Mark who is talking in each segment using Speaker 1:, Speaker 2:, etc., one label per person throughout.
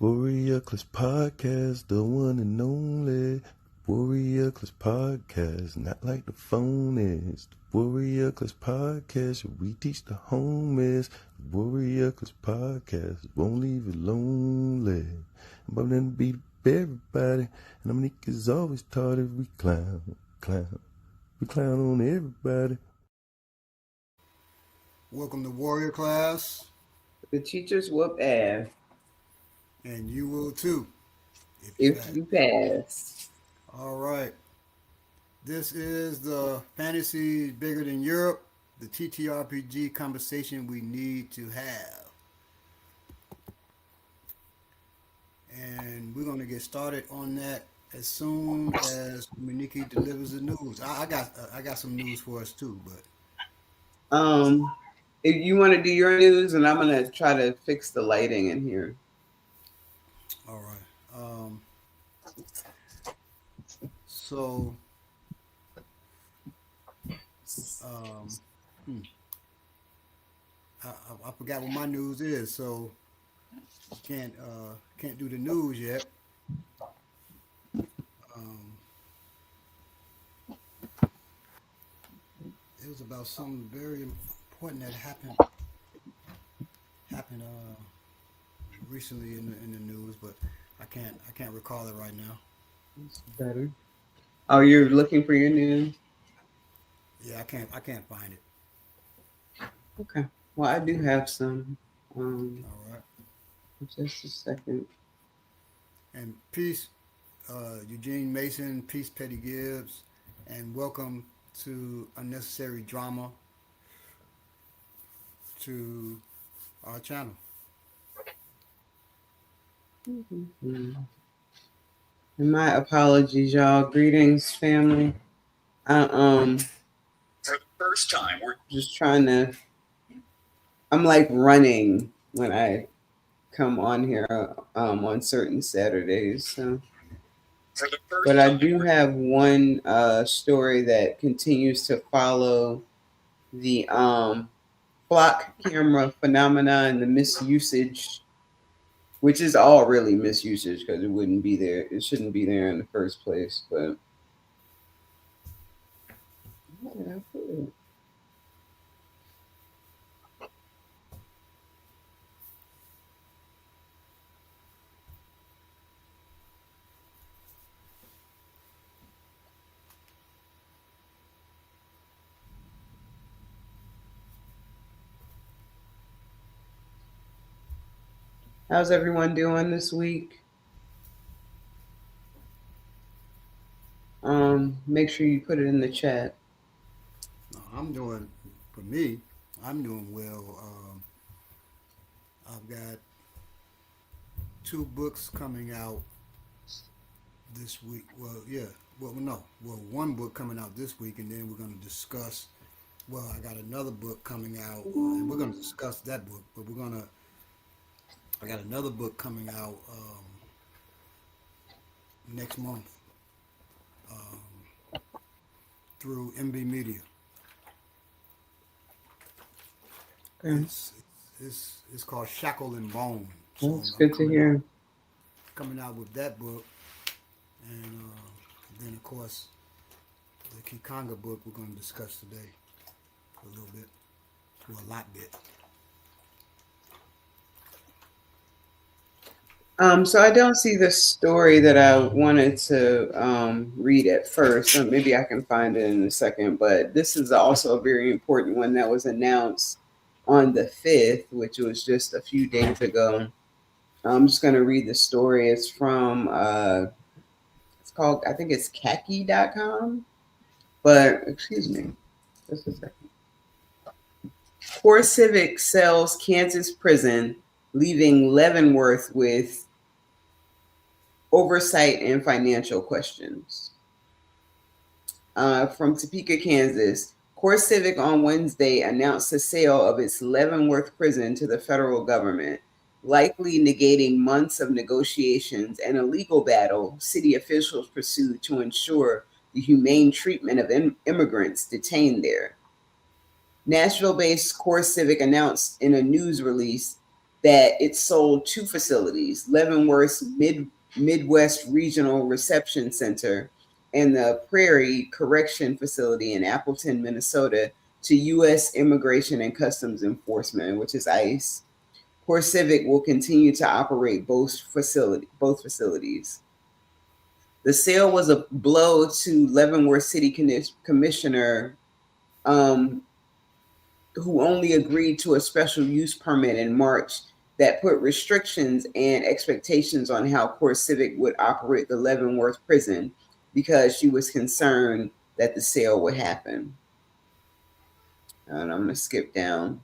Speaker 1: Warrior Class Podcast, the one and only. Warrior Class Podcast, not like the phone is. The Warrior Class Podcast, we teach the homies. The Warrior Class Podcast, won't leave you lonely. But then beat everybody, and them niggas always taught if we clown. We clown on everybody.
Speaker 2: Welcome to Warrior Class.
Speaker 3: The teachers whoop ass
Speaker 2: And you will too.
Speaker 3: if you pass.
Speaker 2: All right. This is the Fantasy Bigger Than Europe, the TTRPG conversation we need to have. And we're going to get started on that as soon as Miniki delivers the news. I got some news for us too, but
Speaker 3: If you want to do your news, and I'm gonna try to fix the lighting in here.
Speaker 2: all right. So I forgot what my news is, so can't do the news yet. Um, it was about something very important that happened recently in the news, but I can't recall it right now.
Speaker 3: That's better. Oh, you're looking for your news?
Speaker 2: Yeah, I can't find it.
Speaker 3: Okay. Well, I do have some.
Speaker 2: All right.
Speaker 3: Just a second.
Speaker 2: And peace, Eugene Mason. Peace, Petty Gibbs, and welcome to Unnecessary Drama to our channel.
Speaker 3: Mm-hmm. And my apologies, y'all. Greetings, family. I
Speaker 4: For the first time, we're
Speaker 3: just trying to. I'm like running when I come on here on certain Saturdays. So,
Speaker 4: for the first
Speaker 3: but I
Speaker 4: time.
Speaker 3: do have one story that continues to follow the flock camera phenomena and the misusage, which is all really misusage because it wouldn't be there. It shouldn't be there in the first place. But where did I put it? How's everyone doing this week? Make sure you put it in the chat.
Speaker 2: I'm doing, for me, I'm doing well. I've got 2 books coming out this week. Well, yeah. Well, no. Well, one book coming out this week, and then we're going to discuss. Well, I got another book coming out, and we're going to discuss that book. But I got another book coming out next month through MB Media.
Speaker 3: Okay.
Speaker 2: It's called Shackle and Bone.
Speaker 3: Well, it's good to hear.
Speaker 2: Coming out with that book, and then of course the Ki Khanga book we're going to discuss today a little bit, well, a lot bit.
Speaker 3: So I don't see the story that I wanted to read at first. So maybe I can find it in a second. But this is also a very important one that was announced on the 5th, which was just a few days ago. I'm just going to read the story. It's from, it's called, I think it's khaki.com. But, excuse me, just a second. Core Civic sells Kansas prison, leaving Leavenworth with oversight and financial questions. From Topeka, Kansas, Core Civic on Wednesday announced the sale of its Leavenworth prison to the federal government, likely negating months of negotiations and a legal battle city officials pursued to ensure the humane treatment of immigrants detained there. Nashville-based Core Civic announced in a news release that it sold two facilities, Leavenworth's Midwest Regional Reception Center and the Prairie Correction Facility in Appleton, Minnesota, to U.S. Immigration and Customs Enforcement, which is ICE. CoreCivic will continue to operate both facilities. The sale was a blow to Leavenworth City Commissioner, um, who only agreed to a special use permit in March that put restrictions and expectations on how CoreCivic would operate the Leavenworth prison because she was concerned that the sale would happen. And I'm going to skip down.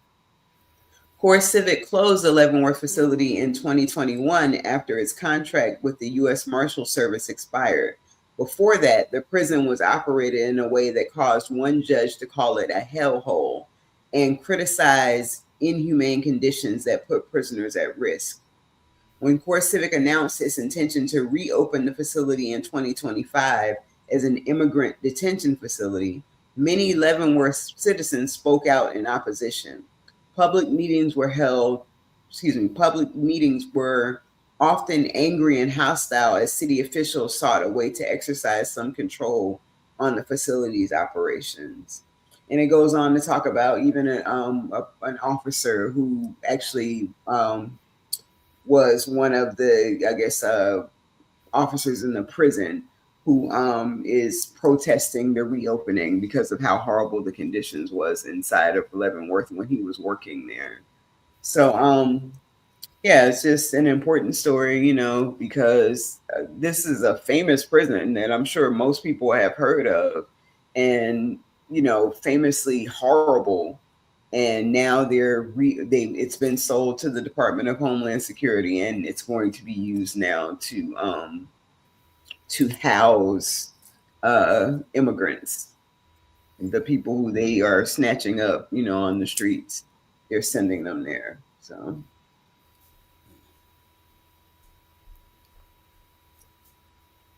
Speaker 3: CoreCivic closed the Leavenworth facility in 2021 after its contract with the U.S. Marshal Service expired. Before that, the prison was operated in a way that caused one judge to call it a hellhole and criticize inhumane conditions that put prisoners at risk. When CoreCivic announced its intention to reopen the facility in 2025 as an immigrant detention facility, many Leavenworth citizens spoke out in opposition. Public meetings were often angry and hostile as city officials sought a way to exercise some control on the facility's operations. And it goes on to talk about even an officer who actually was one of the, I guess, officers in the prison who is protesting the reopening because of how horrible the conditions was inside of Leavenworth when he was working there. So, yeah, it's just an important story, because this is a famous prison that I'm sure most people have heard of, and famously horrible. And now it's been sold to the Department of Homeland Security, and it's going to be used now to house immigrants, the people who they are snatching up, on the streets. They're sending them there. So.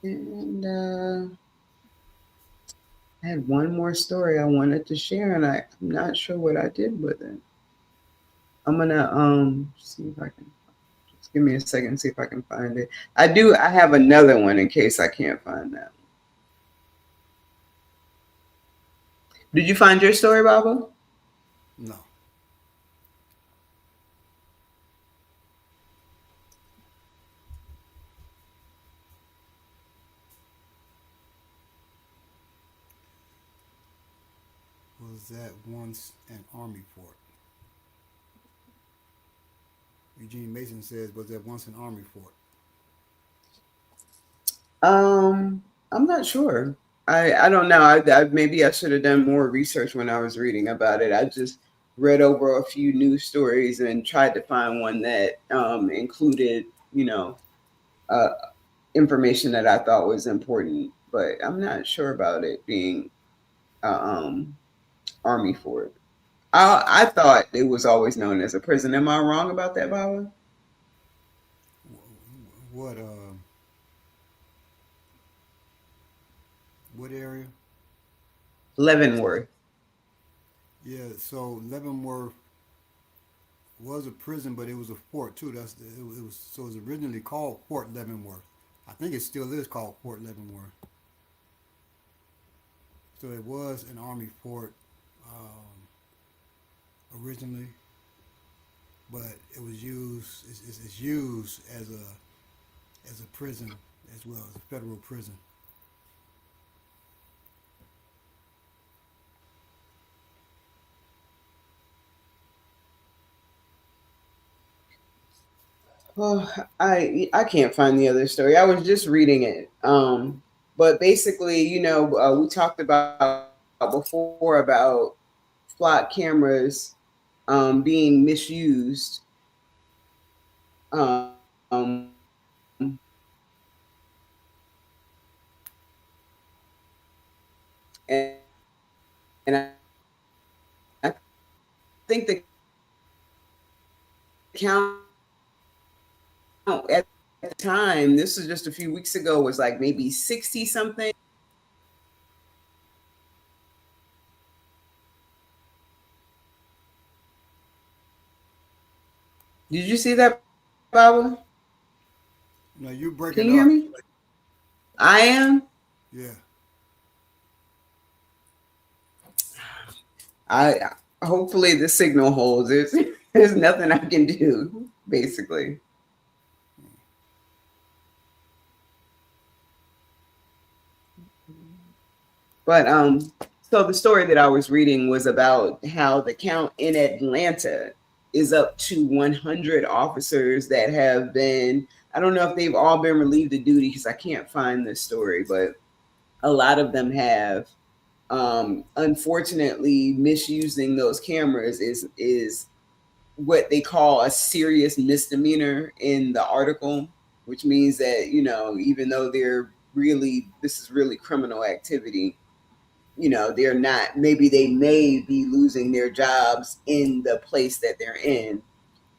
Speaker 3: And I had one more story I wanted to share, and I'm not sure what I did with it. I'm gonna see if I can. Just give me a second, see if I can find it. I have another one in case I can't find that. Did you find your story, Baba?
Speaker 2: No. Was that once an army fort? Eugene Mason says, was that once an army fort?
Speaker 3: I'm not sure. I don't know. Maybe I should have done more research when I was reading about it. I just read over a few news stories and tried to find one that included, uh, information that I thought was important. But I'm not sure about it being army fort. I thought it was always known as a prison. Am I wrong about that, Baba?
Speaker 2: What what area?
Speaker 3: Leavenworth.
Speaker 2: Yeah, so Leavenworth was a prison, but it was a fort too. It was originally called Fort Leavenworth. I think it still is called Fort Leavenworth. So it was an army fort originally, but it was used. It's used as a prison as well as a federal prison.
Speaker 3: Oh, I can't find the other story. I was just reading it. But basically, we talked about before about flock cameras being misused. Um, and, and I think the count at the time, this was just a few weeks ago, was like maybe 60 something. Did you see that, Baba?
Speaker 2: Now you
Speaker 3: Can
Speaker 2: breaking
Speaker 3: you hear
Speaker 2: up.
Speaker 3: me? I am.
Speaker 2: Yeah.
Speaker 3: I hopefully the signal holds. There's nothing I can do, basically. But so the story that I was reading was about how the count in Atlanta is up to 100 officers that have been, I don't know if they've all been relieved of duty because I can't find this story, but a lot of them have. Unfortunately, misusing those cameras is what they call a serious misdemeanor in the article, which means that, you know, even though this is really criminal activity, you know, they're not, maybe they may be losing their jobs in the place that they're in,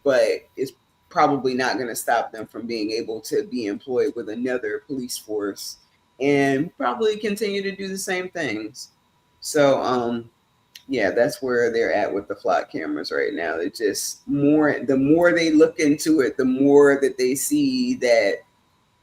Speaker 3: but it's probably not going to stop them from being able to be employed with another police force and probably continue to do the same things. So, yeah, that's where they're at with the flock cameras right now. It's just the more they look into it, the more that they see that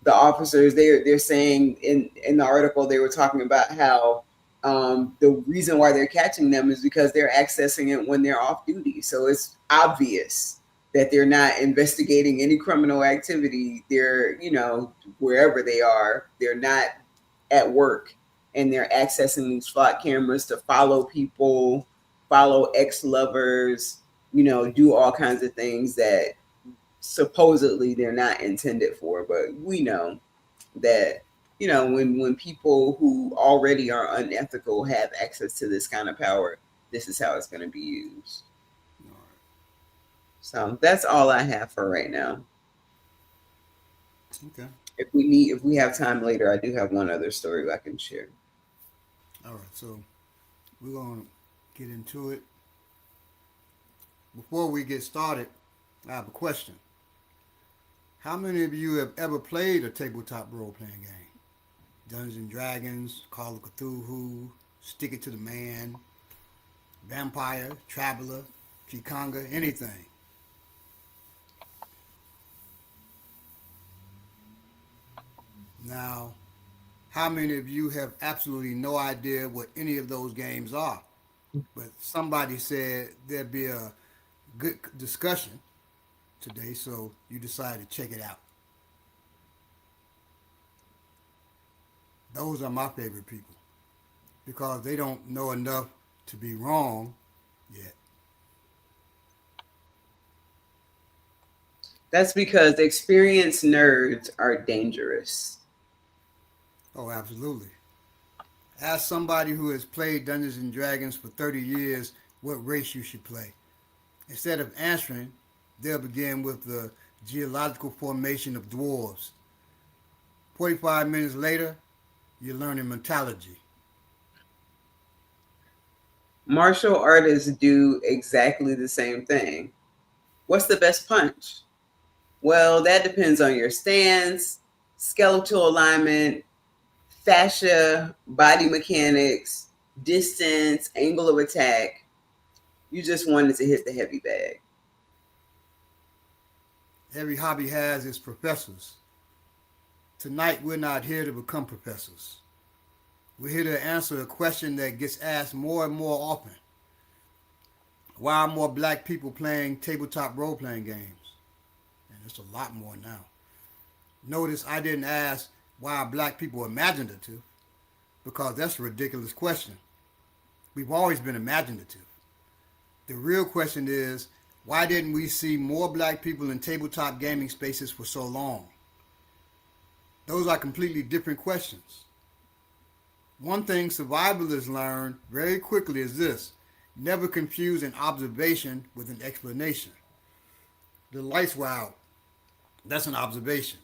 Speaker 3: the officers, they're saying in the article, they were talking about how the reason why they're catching them is because they're accessing it when they're off duty. So it's obvious that they're not investigating any criminal activity. They're, you know, wherever they are, they're not at work, and they're accessing these flock cameras to follow people, follow ex-lovers, you know, do all kinds of things that supposedly they're not intended for. But we know that, you know, when people who already are unethical have access to this kind of power, this is how it's going to be used.
Speaker 2: All right.
Speaker 3: So that's all I have for right now.
Speaker 2: Okay.
Speaker 3: If we have time later, I do have one other story I can share.
Speaker 2: All right. So we're gonna get into it. Before we get started, I have a question. How many of you have ever played a tabletop role playing game? Dungeons and Dragons, Call of Cthulhu, Stick It to the Man, Vampire, Traveler, Ki Khanga, anything. Now, how many of you have absolutely no idea what any of those games are? But somebody said there'd be a good discussion today, so you decided to check it out. Those are my favorite people because they don't know enough to be wrong yet.
Speaker 3: That's because experienced nerds are dangerous.
Speaker 2: Oh, absolutely. Ask somebody who has played Dungeons and Dragons for 30 years what race you should play. Instead of answering, they'll begin with the geological formation of dwarves. 45 minutes later, you're learning metallurgy.
Speaker 3: Martial artists do exactly the same thing. What's the best punch? Well, that depends on your stance, skeletal alignment, fascia, body mechanics, distance, angle of attack. You just wanted to hit the heavy bag.
Speaker 2: Every hobby has its professors. Tonight, we're not here to become professors. We're here to answer a question that gets asked more and more often. Why are more black people playing tabletop role playing games? And it's a lot more now. Notice I didn't ask why are black people imaginative, because that's a ridiculous question. We've always been imaginative. The real question is, why didn't we see more black people in tabletop gaming spaces for so long? Those are completely different questions. One thing survivalists learn very quickly is this: never confuse an observation with an explanation. The lights were out. That's an observation.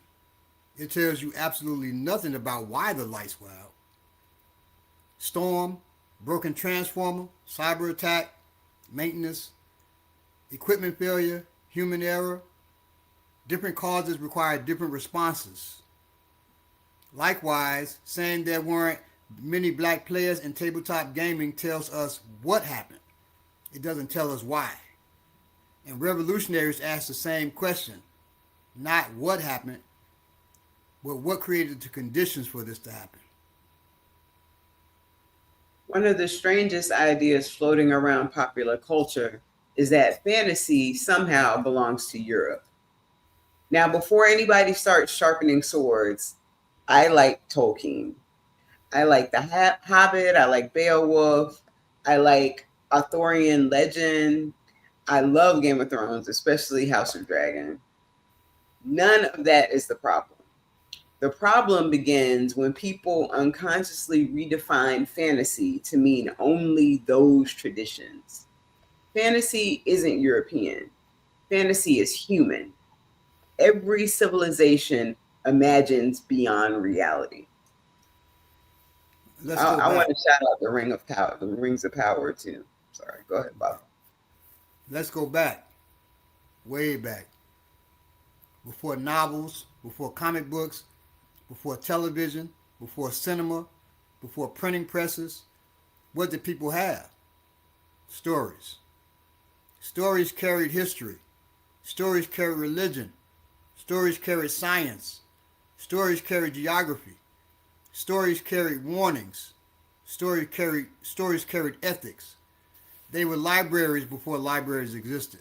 Speaker 2: It tells you absolutely nothing about why the lights were out. Storm, broken transformer, cyber attack, maintenance, equipment failure, human error. Different causes require different responses. Likewise, saying there weren't many black players in tabletop gaming tells us what happened. It doesn't tell us why. And revolutionaries ask the same question, not what happened, but what created the conditions for this to happen.
Speaker 3: One of the strangest ideas floating around popular culture is that fantasy somehow belongs to Europe. Now, before anybody starts sharpening swords, I like Tolkien. I like The Hobbit. I like Beowulf. I like Arthurian legend. I love Game of Thrones, especially House of Dragon. None of that is the problem. The problem begins when people unconsciously redefine fantasy to mean only those traditions. Fantasy isn't European. Fantasy is human. Every civilization imagines beyond reality.
Speaker 2: Let's go
Speaker 3: I want
Speaker 2: back.
Speaker 3: to shout out the Rings of Power too. Sorry, go ahead, Bob.
Speaker 2: Let's go back, way back. Before novels, before comic books, before television, before cinema, before printing presses, what did people have? Stories. Stories carried history. Stories carried religion. Stories carried science. Stories carried geography. Stories carried warnings. Stories carried ethics. They were libraries before libraries existed.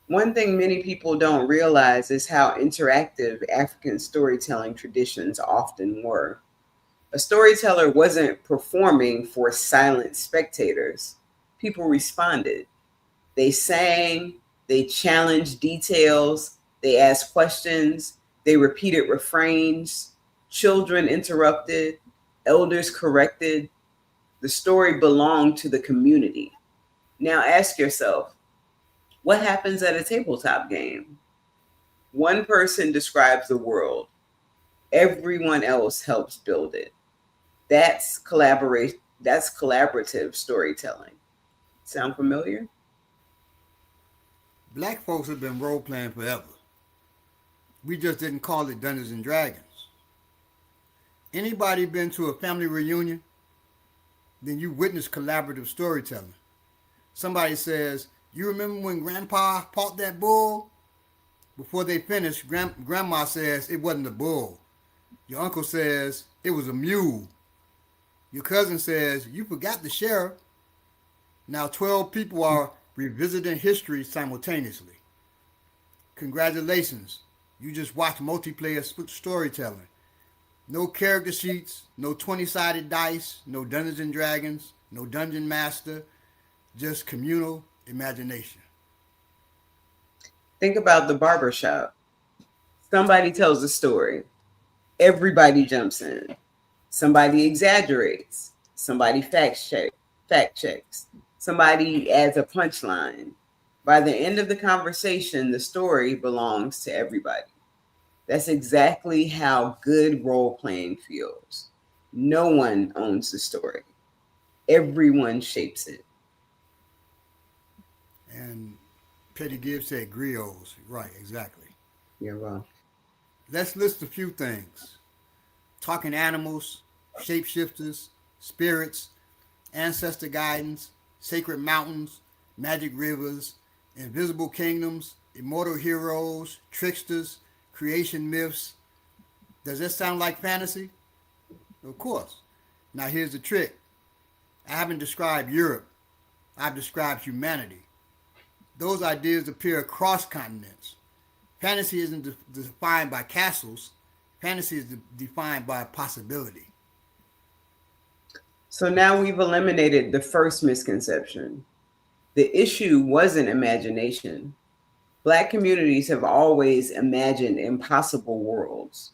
Speaker 3: One thing many people don't realize is how interactive African storytelling traditions often were. A storyteller wasn't performing for silent spectators. People responded. They sang, they challenged details, they asked questions, they repeated refrains, children interrupted, elders corrected. The story belonged to the community. Now ask yourself, what happens at a tabletop game? One person describes the world, everyone else helps build it. That's collaborative storytelling. Sound familiar?
Speaker 2: Black folks have been role playing forever. We just didn't call it Dungeons and Dragons. Anybody been to a family reunion? Then you witness collaborative storytelling. Somebody says, "You remember when Grandpa fought that bull?" Before they finish, Grandma says it wasn't a bull. Your uncle says it was a mule. Your cousin says you forgot the sheriff. Now 12 people are revisiting history simultaneously. Congratulations, you just watched multiplayer storytelling. No character sheets, no 20-sided dice, no Dungeons and Dragons, no Dungeon Master, just communal imagination.
Speaker 3: Think about the barbershop. Somebody tells a story. Everybody jumps in. Somebody exaggerates. Somebody fact checks. Somebody adds a punchline. By the end of the conversation, the story belongs to everybody. That's exactly how good role playing feels. No one owns the story. Everyone shapes it.
Speaker 2: And Petty Gibbs said griots. Right, exactly.
Speaker 3: Yeah, well,
Speaker 2: Let's list a few things: talking animals, shapeshifters, spirits, ancestor guidance, sacred mountains, magic rivers, invisible kingdoms, immortal heroes, tricksters, creation myths. Does that sound like fantasy? Of course. Now here's the trick. I haven't described Europe. I've described humanity. Those ideas appear across continents. Fantasy isn't defined by castles. Fantasy is defined by possibility.
Speaker 3: so now we've eliminated the first misconception. The issue wasn't imagination. Black communities have always imagined impossible worlds.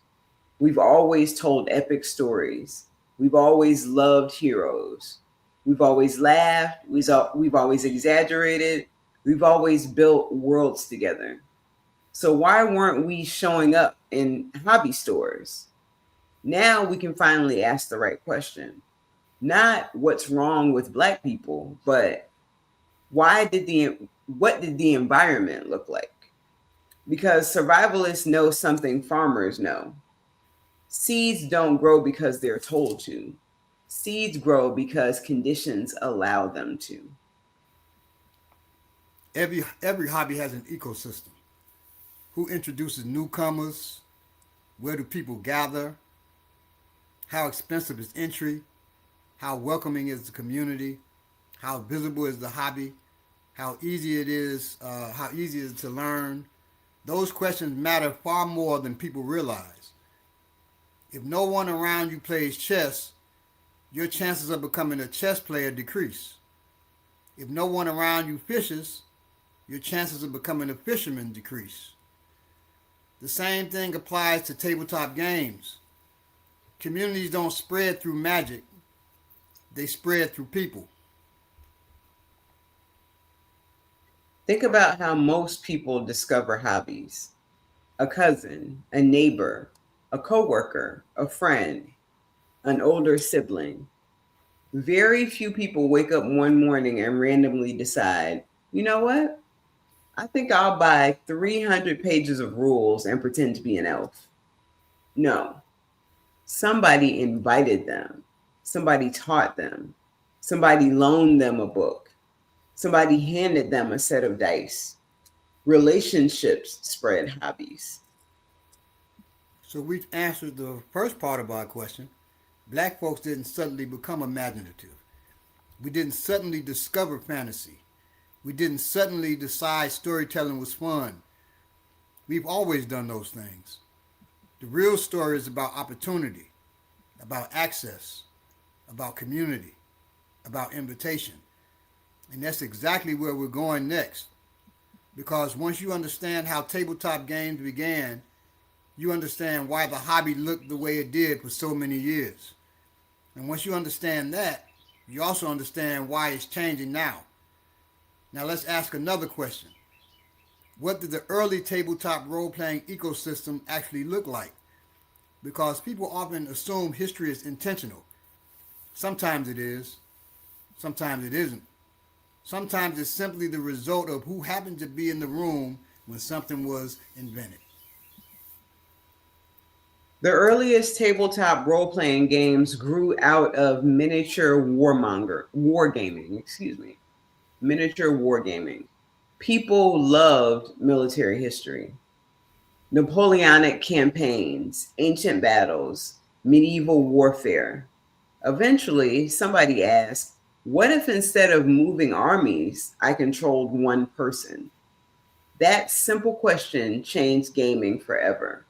Speaker 3: We've always told epic stories. We've always loved heroes. We've always laughed. We've always exaggerated. We've always built worlds together. So why weren't we showing up in hobby stores? Now we can finally ask the right question. Not what's wrong with Black people, but what did the environment look like? Because survivalists know something farmers know. Seeds don't grow because they're told to. Seeds grow because conditions allow them to.
Speaker 2: Every hobby has an ecosystem. Who introduces newcomers? Where do people gather? How expensive is entry? How welcoming is the community? How visible is the hobby? How easy it is? How easy is it to learn? Those questions matter far more than people realize. If no one around you plays chess, your chances of becoming a chess player decrease. If no one around you fishes, your chances of becoming a fisherman decrease. The same thing applies to tabletop games. Communities don't spread through magic, they spread through people.
Speaker 3: Think about how most people discover hobbies. A cousin, a neighbor, a coworker, a friend, an older sibling. Very few people wake up one morning and randomly decide, you know what? I think I'll buy 300 pages of rules and pretend to be an elf. No, somebody invited them. Somebody taught them. Somebody loaned them a book. Somebody handed them a set of dice. Relationships spread hobbies.
Speaker 2: So we've answered the first part of our question. Black folks didn't suddenly become imaginative. We didn't suddenly discover fantasy. We didn't suddenly decide storytelling was fun. We've always done those things. The real story is about opportunity, about access, about community, about invitation. And that's exactly where we're going next. Because once you understand how tabletop games began, you understand why the hobby looked the way it did for so many years. And once you understand that, you also understand why it's changing now. Now let's ask another question. What did the early tabletop role-playing ecosystem actually look like? Because people often assume history is intentional. Sometimes it is, sometimes it isn't. Sometimes it's simply the result of who happened to be in the room when something was invented.
Speaker 3: The earliest tabletop role-playing games grew out of miniature wargaming. Miniature wargaming. People loved military history. Napoleonic campaigns, ancient battles, medieval warfare. Eventually, somebody asked, what if instead of moving armies, I controlled one person? That simple question changed gaming forever.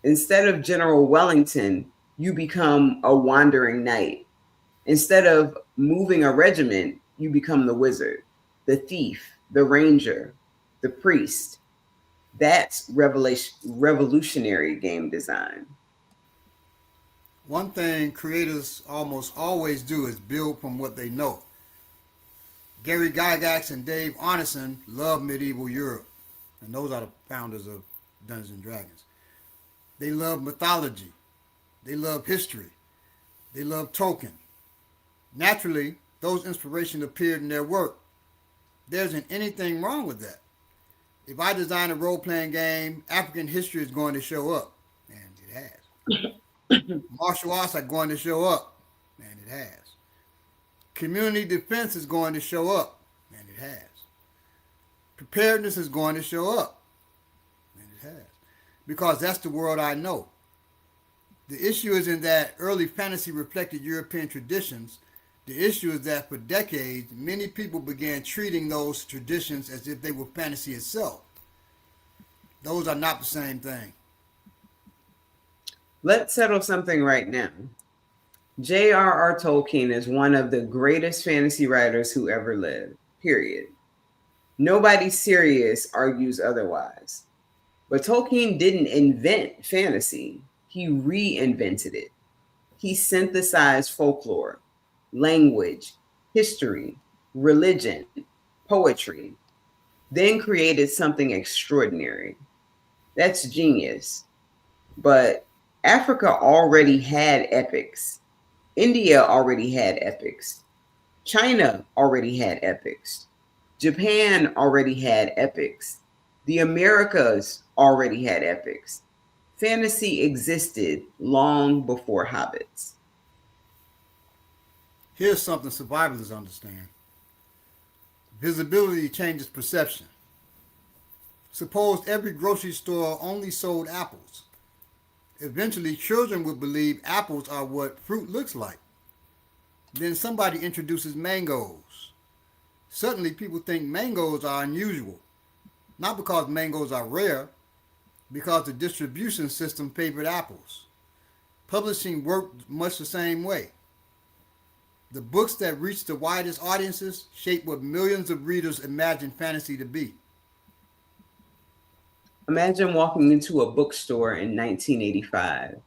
Speaker 3: Instead of General Wellington, you become a wandering knight. Instead of moving a regiment, you become the wizard, the thief, the ranger, the priest. That's revolutionary game design.
Speaker 2: One thing creators almost always do is build from what they know. Gary Gygax and Dave Arneson love medieval Europe, and those are the founders of Dungeons and Dragons. They love mythology. They love history. They love Tolkien. Naturally, those inspirations appeared in their work. There isn't anything wrong with that. If I design a role-playing game, African history is going to show up, and it has. Martial arts are going to show up, and it has. Community defense is going to show up, and it has. Preparedness is going to show up, and it has. Because that's the world I know. The issue isn't that early fantasy reflected European traditions. The issue is that for decades, many people began treating those traditions as if they were fantasy itself. Those are not the same thing.
Speaker 3: Let's settle something right now. J.R.R. Tolkien is one of the greatest fantasy writers who ever lived, period. Nobody serious argues otherwise. But Tolkien didn't invent fantasy. He reinvented it. He synthesized folklore, language, history, religion, poetry, then created something extraordinary. That's genius. But Africa already had epics. India already had epics. China already had epics. Japan already had epics. The Americas already had epics. Fantasy existed long before hobbits.
Speaker 2: Here's something survivalists understand. Visibility changes perception. Suppose every grocery store only sold apples. Eventually, children would believe apples are what fruit looks like. Then somebody introduces mangoes. Suddenly, people think mangoes are unusual, not because mangoes are rare, because the distribution system favored apples. Publishing worked much the same way. The books that reach the widest audiences shape what millions of readers imagine fantasy to be.
Speaker 3: Imagine walking into a bookstore in 1985.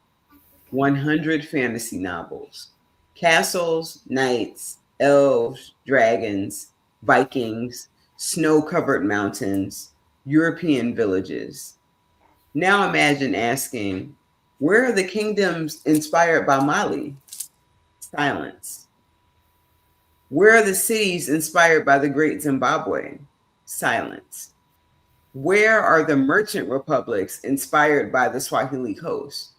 Speaker 3: 100 fantasy novels. Castles, knights, elves, dragons, Vikings, snow covered mountains, European villages. Now imagine asking, where are the kingdoms inspired by Mali? Silence. Where are the cities inspired by the Great Zimbabwe? Silence. Where are the merchant republics inspired by the Swahili coast?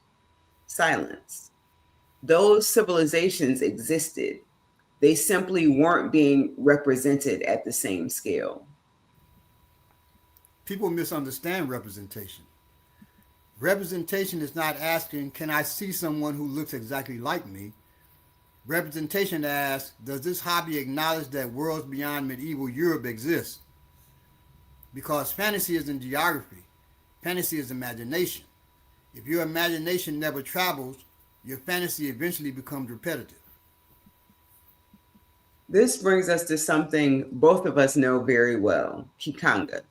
Speaker 3: Silence. Those civilizations existed. They simply weren't being represented at the same scale.
Speaker 2: People misunderstand representation. Representation is not asking, can I see someone who looks exactly like me? Representation asks, does this hobby acknowledge that worlds beyond medieval Europe exist? Because fantasy isn't geography, fantasy is imagination. If your imagination never travels, your fantasy eventually becomes repetitive.
Speaker 3: This brings us to something both of us know very well, Ki Khanga.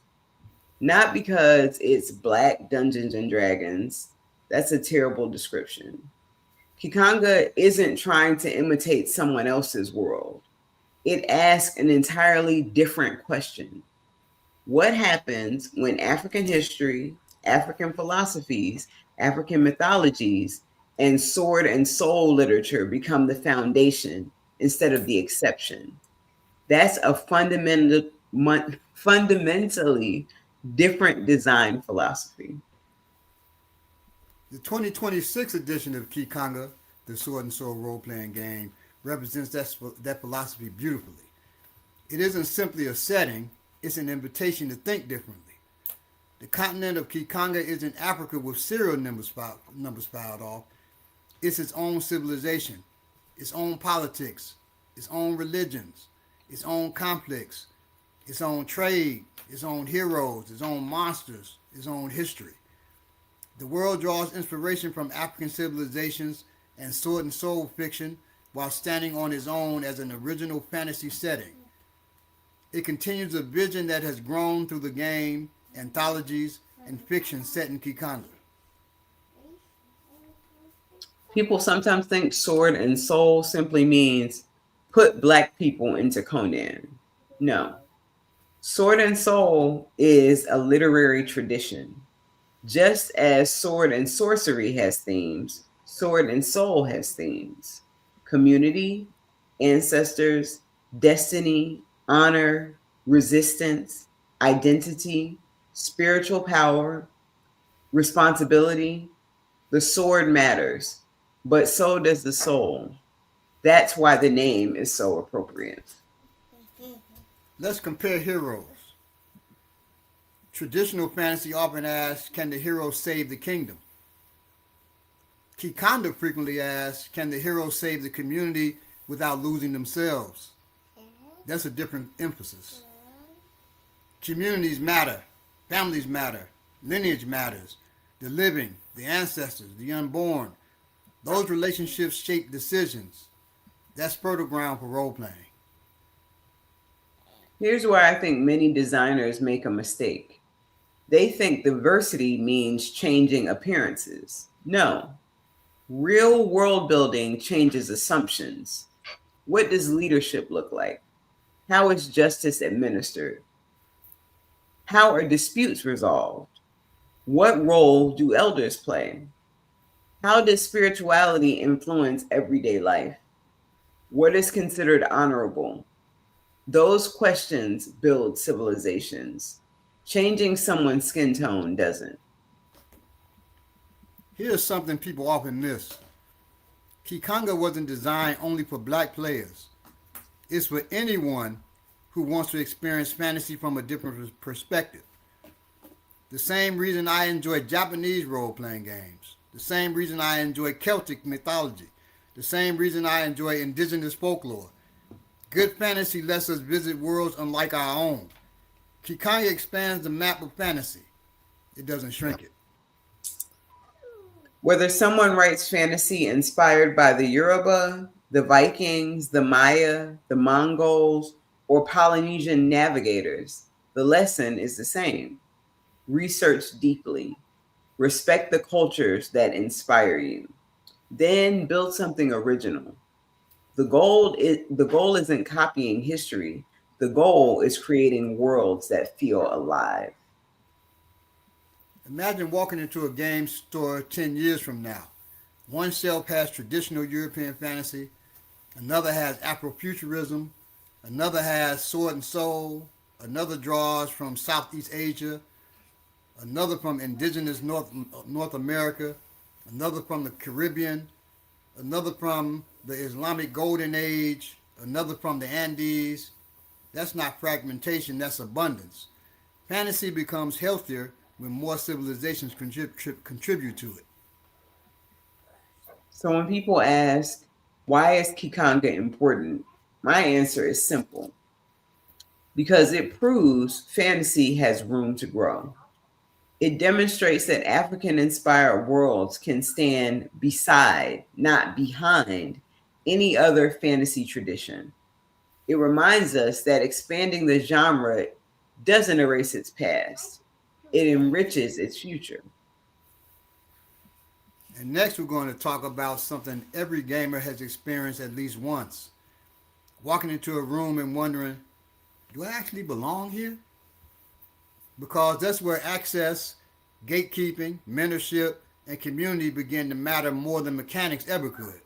Speaker 3: Not because it's Black Dungeons and Dragons. That's a terrible description. Ki Khanga isn't trying to imitate someone else's world. It asks an entirely different question. What happens when African history, African philosophies, African mythologies, and sword and soul literature become the foundation instead of the exception? That's a fundamentally different design philosophy.
Speaker 2: The 2026 edition of Ki Khanga, the Sword and Soul role-playing game, represents that philosophy beautifully. It isn't simply a setting, it's an invitation to think differently. The continent of Ki Khanga isn't Africa with serial numbers filed off. It's its own civilization, its own politics, its own religions, its own conflicts, its own trade, its own heroes, its own monsters, its own history. The world draws inspiration from African civilizations and sword and soul fiction while standing on its own as an original fantasy setting. It continues a vision that has grown through the game, anthologies, and fiction set in Ki Khanga.
Speaker 3: People sometimes think sword and soul simply means put Black people into Conan. No. Sword and soul is a literary tradition. Just as sword and sorcery has themes, sword and soul has themes. Community, ancestors, destiny, honor, resistance, identity, spiritual power, responsibility. The sword matters, but so does the soul. That's why the name is so appropriate.
Speaker 2: Let's compare heroes. Traditional fantasy often asks, can the hero save the kingdom? Ki Khanga frequently asks, can the hero save the community without losing themselves? That's a different emphasis. Communities matter, families matter, lineage matters, the living, the ancestors, the unborn. Those relationships shape decisions. That's fertile ground for role playing.
Speaker 3: Here's where I think many designers make a mistake. They think diversity means changing appearances. No. Real world building changes assumptions. What does leadership look like? How is justice administered? How are disputes resolved? What role do elders play? How does spirituality influence everyday life? What is considered honorable? Those questions build civilizations. Changing someone's skin tone doesn't.
Speaker 2: Here's something people often miss. Ki Khanga wasn't designed only for Black players. It's for anyone who wants to experience fantasy from a different perspective. The same reason I enjoy Japanese role playing games. The same reason I enjoy Celtic mythology. The same reason I enjoy indigenous folklore. Good fantasy lets us visit worlds unlike our own. Ki Khanga expands the map of fantasy. It doesn't shrink it.
Speaker 3: Whether someone writes fantasy inspired by the Yoruba, the Vikings, the Maya, the Mongols, or Polynesian navigators, the lesson is the same. Research deeply. Respect the cultures that inspire you. Then build something original. The goal isn't copying history. The goal is creating worlds that feel alive.
Speaker 2: Imagine walking into a game store 10 years from now. One shelf has traditional European fantasy, another has Afrofuturism, another has Sword and Soul, another draws from Southeast Asia, another from indigenous North America, another from the Caribbean, another from the Islamic Golden Age, another from the Andes. That's not fragmentation, that's abundance. Fantasy becomes healthier when more civilizations contribute to it.
Speaker 3: So when people ask, why is Ki Khanga important? My answer is simple. Because it proves fantasy has room to grow. It demonstrates that African inspired worlds can stand beside, not behind, any other fantasy tradition. It reminds us that expanding the genre doesn't erase its past, it enriches its future.
Speaker 2: And next, we're going to talk about something every gamer has experienced at least once: walking into a room and wondering, do I actually belong here? Because that's where access, gatekeeping, mentorship, and community begin to matter more than mechanics ever could.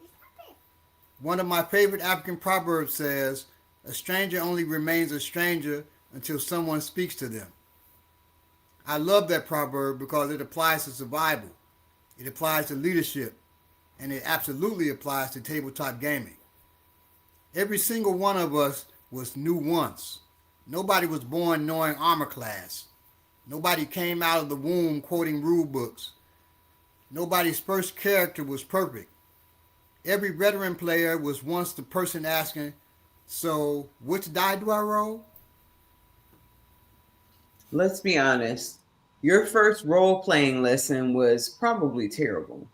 Speaker 2: One of my favorite African proverbs says, a stranger only remains a stranger until someone speaks to them. I love that proverb because it applies to survival, it applies to leadership, and it absolutely applies to tabletop gaming. Every single one of us was new once. Nobody was born knowing armor class. Nobody came out of the womb quoting rule books. Nobody's first character was perfect. Every veteran player was once the person asking, so which die do I roll?
Speaker 3: Let's be honest, your first role playing lesson was probably terrible.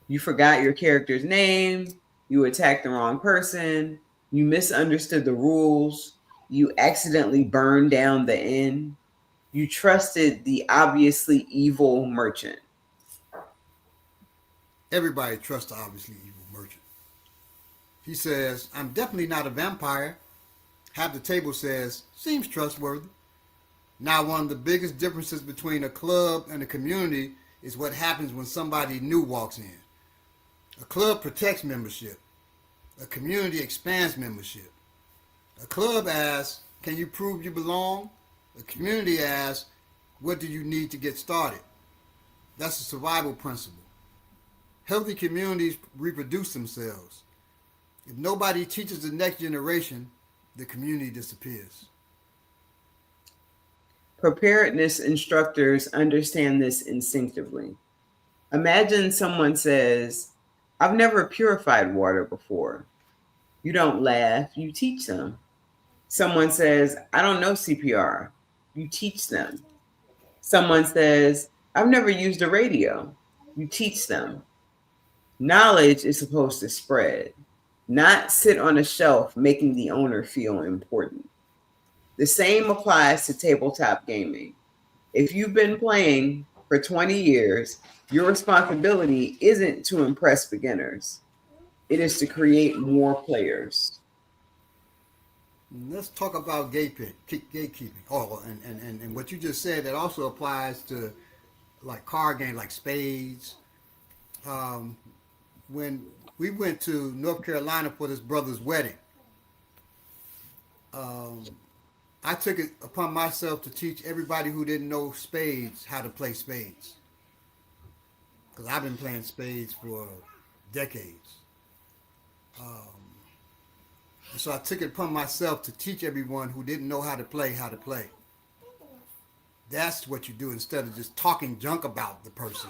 Speaker 3: You forgot your character's name, you attacked the wrong person, you misunderstood the rules, you accidentally burned down the inn, you trusted the obviously evil merchant.
Speaker 2: Everybody trusts the obviously evil merchant. He says, I'm definitely not a vampire. Half the table says, seems trustworthy. Now, one of the biggest differences between a club and a community is what happens when somebody new walks in. A club protects membership. A community expands membership. A club asks, can you prove you belong? A community asks, what do you need to get started? That's a survival principle. Healthy communities reproduce themselves. If nobody teaches the next generation, the community disappears.
Speaker 3: Preparedness instructors understand this instinctively. Imagine someone says, I've never purified water before. You don't laugh, you teach them. Someone says, I don't know CPR. You teach them. Someone says, I've never used a radio. You teach them. Knowledge is supposed to spread, not sit on a shelf making the owner feel important. The same applies to tabletop gaming. If you've been playing for 20 years, your responsibility isn't to impress beginners. It is to create more players.
Speaker 2: Let's talk about gatekeeping. Oh, and what you just said, that also applies to like card games like spades. Um, when we went to North Carolina for this brother's wedding, um, I took it upon myself to teach everybody who didn't know spades how to play spades. Because I've been playing spades for decades. Um, And so I took it upon myself to teach everyone who didn't know how to play how to play. That's what you do instead of just talking junk about the person.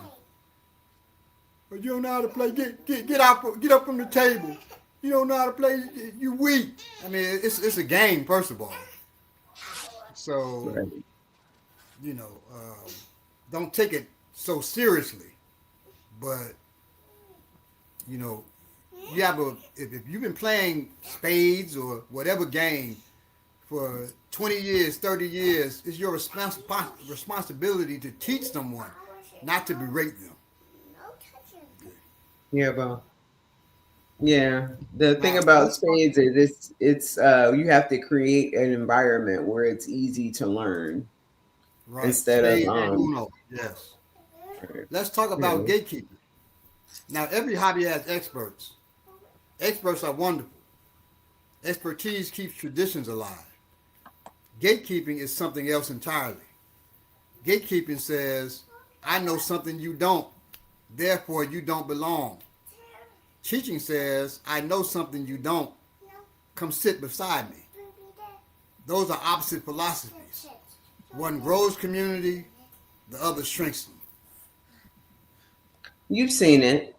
Speaker 2: But you don't know how to play. Get up from the table. You don't know how to play. You weak. I mean, it's a game first of all. So
Speaker 3: Right.
Speaker 2: you know, don't take it so seriously. But you know, you have a if you've been playing spades or whatever game for 20 years, 30 years, it's your responsibility to teach someone, not to berate them.
Speaker 3: Yeah, well, yeah. The thing
Speaker 2: Now,
Speaker 3: about
Speaker 2: let's talk.
Speaker 3: spades is it's you have to create an environment where it's easy to learn
Speaker 2: Right,
Speaker 3: instead of
Speaker 2: spades and Uno. Yes. Let's talk about
Speaker 3: yeah.
Speaker 2: gatekeeping. Now, every hobby has experts. Experts are wonderful. Expertise keeps traditions alive. Gatekeeping is something else entirely. Gatekeeping says, I know something you don't, therefore you don't belong. Teaching says, I know something you don't, come sit beside me. Those are opposite philosophies. One grows community, the other shrinks them.
Speaker 3: You've seen it.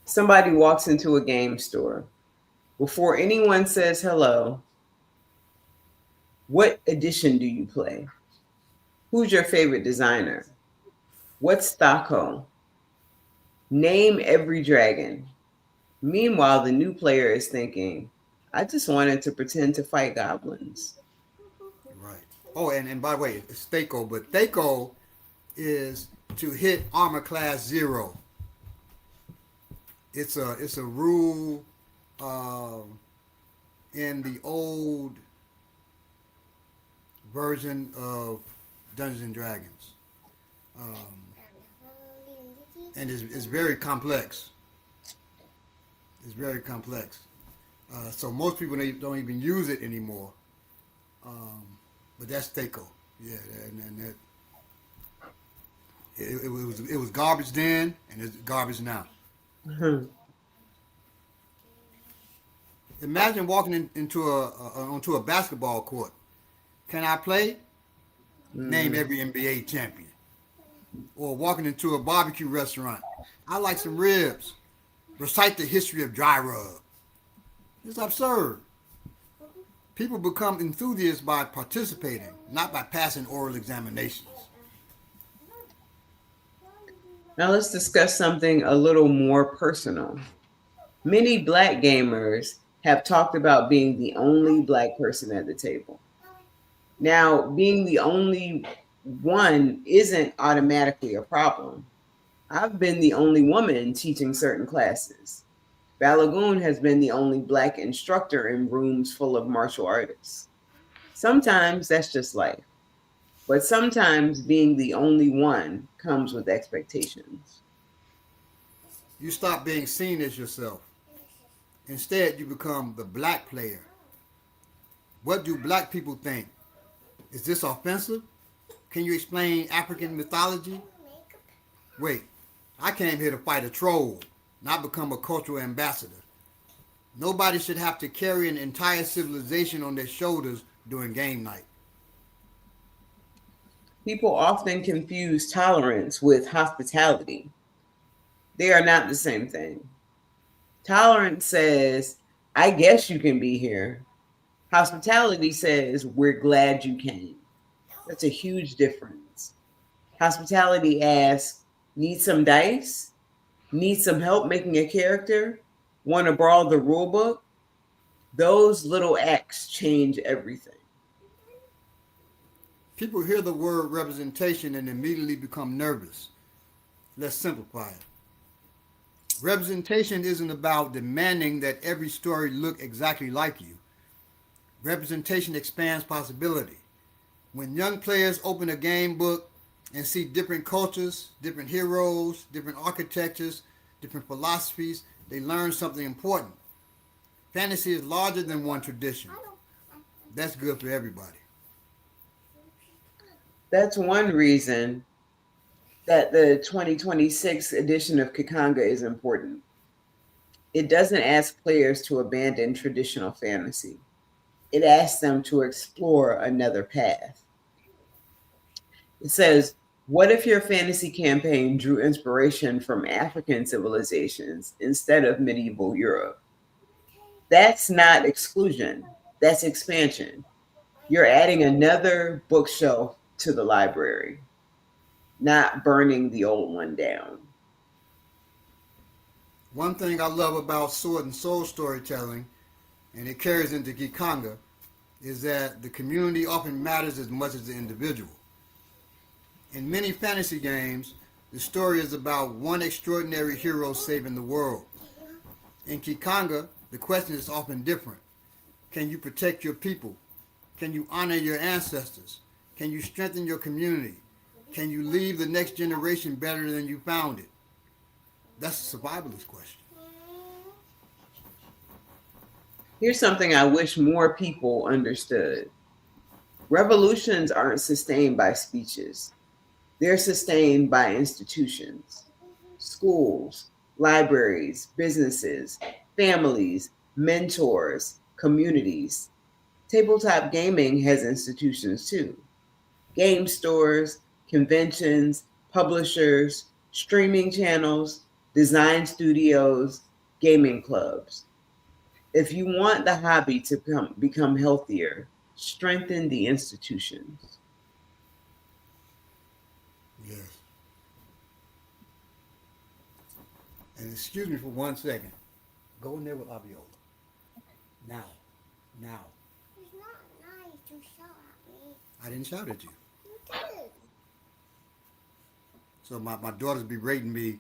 Speaker 3: Somebody walks into a game store. Before anyone says hello, what edition do you play? Who's your favorite designer? What's Stockholm? Name every dragon. Meanwhile, the new player is thinking, I just wanted to pretend to fight goblins.
Speaker 2: Right. Oh, and by the way, it's Thaco, but Thaco is to hit armor class 0. It's a rule in the old version of Dungeons and Dragons, um, and it's very complex. It's very complex. So most people don't even use it anymore. Um, but that's Thaco. Yeah, and that it was garbage then, and it's garbage now.
Speaker 3: Mhm.
Speaker 2: Imagine walking onto a basketball court. Can I play? Name
Speaker 3: Mm.
Speaker 2: every NBA champion. Or walking into a barbecue restaurant. I like some ribs. Recite the history of dry rub. It's absurd. People become enthusiasts by participating, not by passing oral examinations.
Speaker 3: Now let's discuss something a little more personal. Many Black gamers have talked about being the only Black person at the table. Now, being the only one isn't automatically a problem. I've been the only woman teaching certain classes. Balagoon has been the only Black instructor in rooms full of martial artists. Sometimes that's just life, but sometimes being the only one comes with expectations.
Speaker 2: You stop being seen as yourself. Instead, you become the black player. What do black people think? Is this offensive? Can you explain African mythology? Wait, I came here to fight a troll, not become a cultural ambassador. Nobody should have to carry an entire civilization on their shoulders during game night.
Speaker 3: People often confuse tolerance with hospitality. They are not the same thing. Tolerance says, I guess you can be here. Hospitality says, we're glad you came. That's a huge difference. Hospitality asks, need some dice? Need some help making a character? Want to borrow the rule book? Those little acts change everything.
Speaker 2: People hear the word representation and immediately become nervous. Let's simplify it. Representation isn't about demanding that every story look exactly like you. Representation expands possibility. When young players open a game book and see different cultures, different heroes, different architectures, different philosophies, they learn something important. Fantasy is larger than one tradition. That's good for everybody.
Speaker 3: That's one reason that the 2026 edition of Ki Khanga is important. It doesn't ask players to abandon traditional fantasy. It asks them to explore another path. It says, what if your fantasy campaign drew inspiration from African civilizations instead of medieval Europe? That's not exclusion, that's expansion. You're adding another bookshelf to the library, not burning the old one down.
Speaker 2: One thing I love about sword and soul storytelling, and it carries into Ki Khanga, is that the community often matters as much as the individual. In many fantasy games, the story is about one extraordinary hero saving the world. In Ki Khanga, the question is often different. Can you protect your people? Can you honor your ancestors? Can you strengthen your community? Can you leave the next generation better than you found it? That's a survivalist question.
Speaker 3: Here's something I wish more people understood. Revolutions aren't sustained by speeches. They're sustained by institutions, schools, libraries, businesses, families, mentors, communities. Tabletop gaming has institutions too. Game stores, conventions, publishers, streaming channels, design studios, gaming clubs. If you want the hobby to become healthier, strengthen the institutions.
Speaker 2: Yes. And excuse me for 1 second. Go in there with Aviola. Now. Now.
Speaker 5: It's not nice to shout at me.
Speaker 2: I didn't shout at you.
Speaker 5: You did.
Speaker 2: So my daughter's berating me,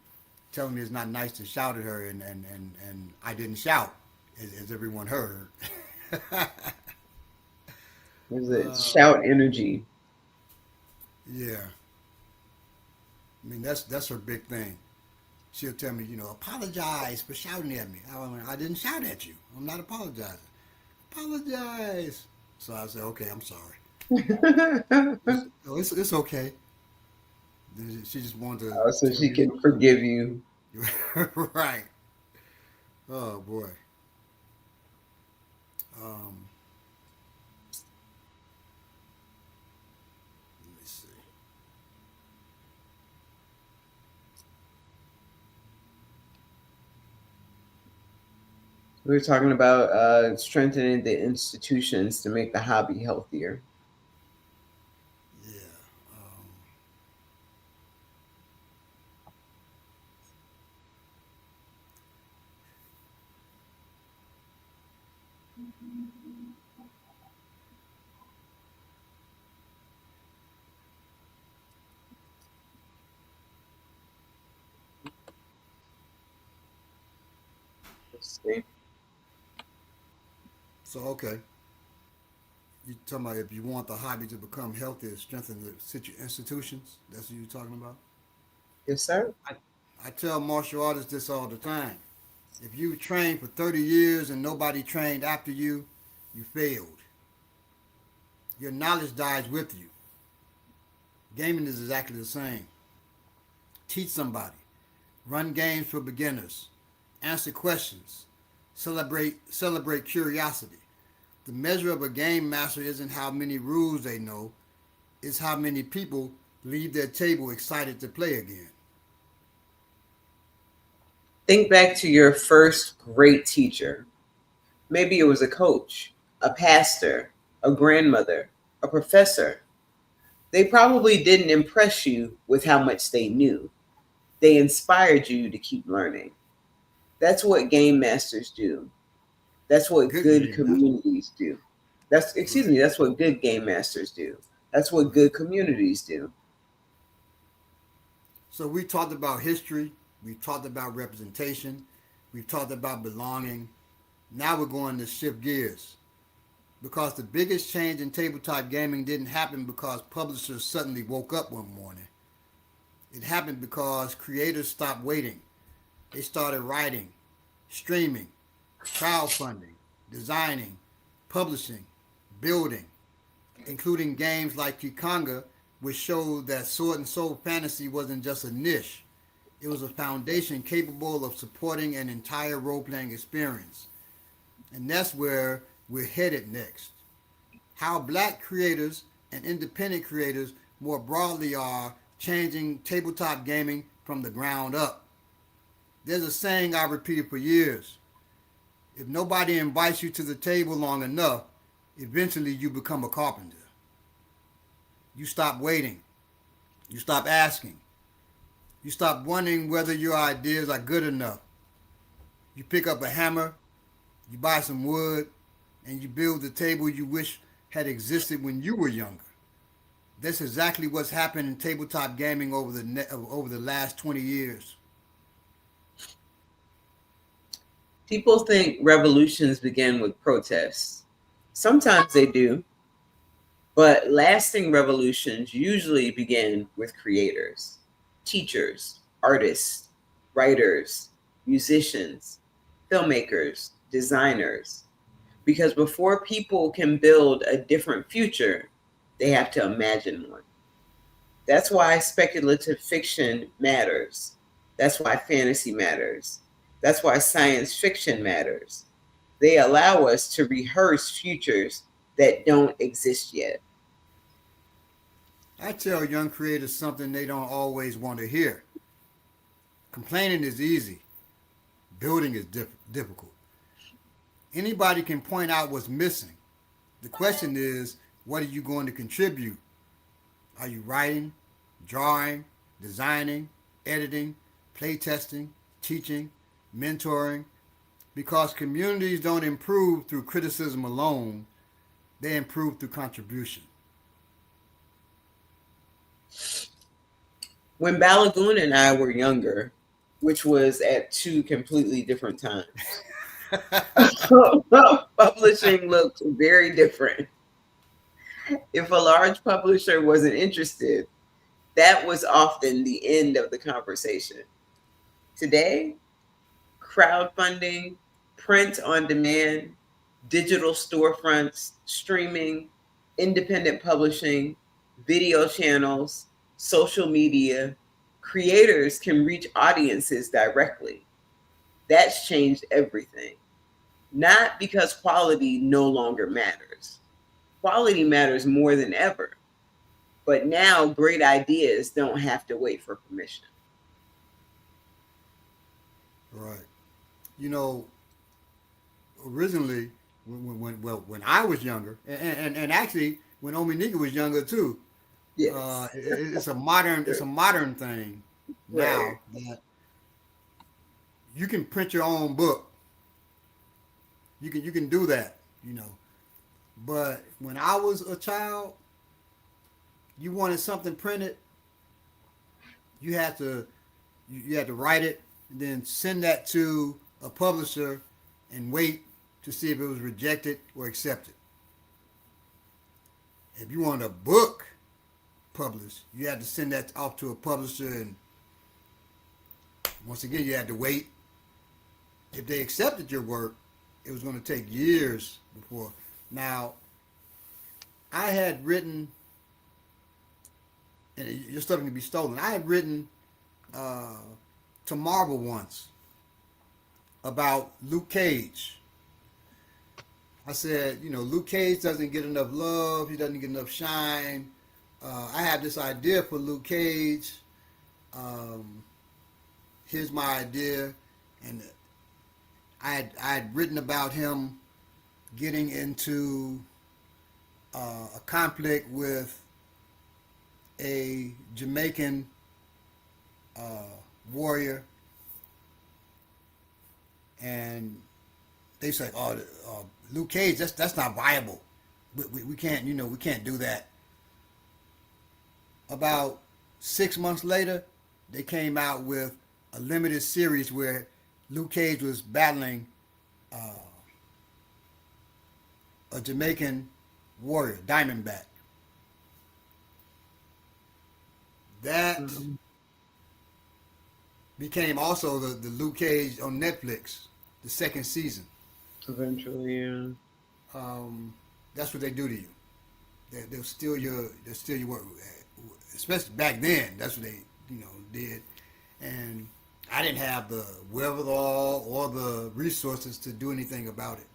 Speaker 2: telling me it's not nice to shout at her, and I didn't shout, as everyone heard.
Speaker 3: There's a shout energy.
Speaker 2: Yeah. I mean, that's her big thing. She'll tell me, apologize for shouting at me. I didn't shout at you. I'm not apologizing. Apologize. So I said, okay, I'm sorry. It's okay. She just wanted to.
Speaker 3: So she can forgive you.
Speaker 2: Right. Oh boy. Um, let me see.
Speaker 3: We were talking about strengthening the institutions to make the hobby healthier.
Speaker 2: Yeah.
Speaker 3: Let's see.
Speaker 2: So okay. You talking about if you want the hobby to become healthier, strengthen the institutions? That's what you're talking about?
Speaker 3: Yes, sir.
Speaker 2: I tell martial artists this all the time. If you trained for 30 years and nobody trained after you, you failed. Your knowledge dies with you. Gaming is exactly the same. Teach somebody. Run games for beginners. Answer questions. Celebrate curiosity. The measure of a game master isn't how many rules they know, it's how many people leave their table excited to play again.
Speaker 3: Think back to your first great teacher. Maybe it was a coach, a pastor, a grandmother, a professor. They probably didn't impress you with how much they knew. They inspired you to keep learning. That's what game masters do. That's what good communities do. That's what good game masters do. That's what good communities do.
Speaker 2: So we talked about history, we talked about representation, we talked about belonging. Now we're going to shift gears. Because the biggest change in tabletop gaming didn't happen because publishers suddenly woke up one morning. It happened because creators stopped waiting. They started writing, streaming, crowdfunding, designing, publishing, building, including games like Ki Khanga, which showed that sword and soul fantasy wasn't just a niche, It was a foundation capable of supporting an entire role playing experience. And that's where we're headed next. How black creators and independent creators more broadly are changing tabletop gaming from the ground up. There's a saying I've repeated for years: if nobody invites you to the table long enough, eventually you become a carpenter. You stop waiting. You stop asking. You stop wondering whether your ideas are good enough. You pick up a hammer, you buy some wood, and you build the table you wish had existed when you were younger. That's exactly what's happened in tabletop gaming over the last 20 years.
Speaker 3: People think revolutions begin with protests. Sometimes they do, but lasting revolutions usually begin with creators, teachers, artists, writers, musicians, filmmakers, designers. Because before people can build a different future, they have to imagine one. That's why speculative fiction matters. That's why fantasy matters. That's why science fiction matters. They allow us to rehearse futures that don't exist yet.
Speaker 2: I tell young creators something they don't always want to hear. Complaining is easy, building is difficult. Anybody can point out what's missing. The question is, what are you going to contribute? Are you writing, drawing, designing, editing, playtesting, teaching, mentoring? Because communities don't improve through criticism alone, they improve through contribution.
Speaker 3: When Balagoon and I were younger, which was at two completely different times, publishing looked very different. If a large publisher wasn't interested, that was often the end of the conversation. Today, crowdfunding, print on demand, digital storefronts, streaming, independent publishing, video channels, social media, creators can reach audiences directly. That's changed everything. Not because quality no longer matters. Quality matters more than ever. But now great ideas don't have to wait for permission.
Speaker 2: Right. You know, originally, when I was younger, and actually when Ominika was younger too,
Speaker 3: Yes.
Speaker 2: it's a modern thing now
Speaker 3: Right.
Speaker 2: that you can print your own book. You can do that, you know. But when I was a child, you wanted something printed, you had to you had to write it and then send that to a publisher and wait to see if it was rejected or accepted. If you wanted a book published, you had to send that off to a publisher, and once again, you had to wait. If they accepted your work, it was going to take years before. Now, I had written, and your stuff can be stolen. I had written to Marvel once about Luke Cage. I said, you know, Luke Cage doesn't get enough love. He doesn't get enough shine. I have this idea for Luke Cage. Here's my idea, and I had written about him getting into a conflict with a Jamaican warrior, and they said, "Oh, Luke Cage, that's not viable. We can't, you know, we can't do that." About 6 months later, they came out with a limited series where Luke Cage was battling a Jamaican warrior, Diamondback. That became also the Luke Cage on Netflix, the second season.
Speaker 3: Eventually, yeah.
Speaker 2: That's what they do to you. They'll steal your work. Especially back then, that's what they did. and I didn't have the wherewithal or the resources to do anything about it.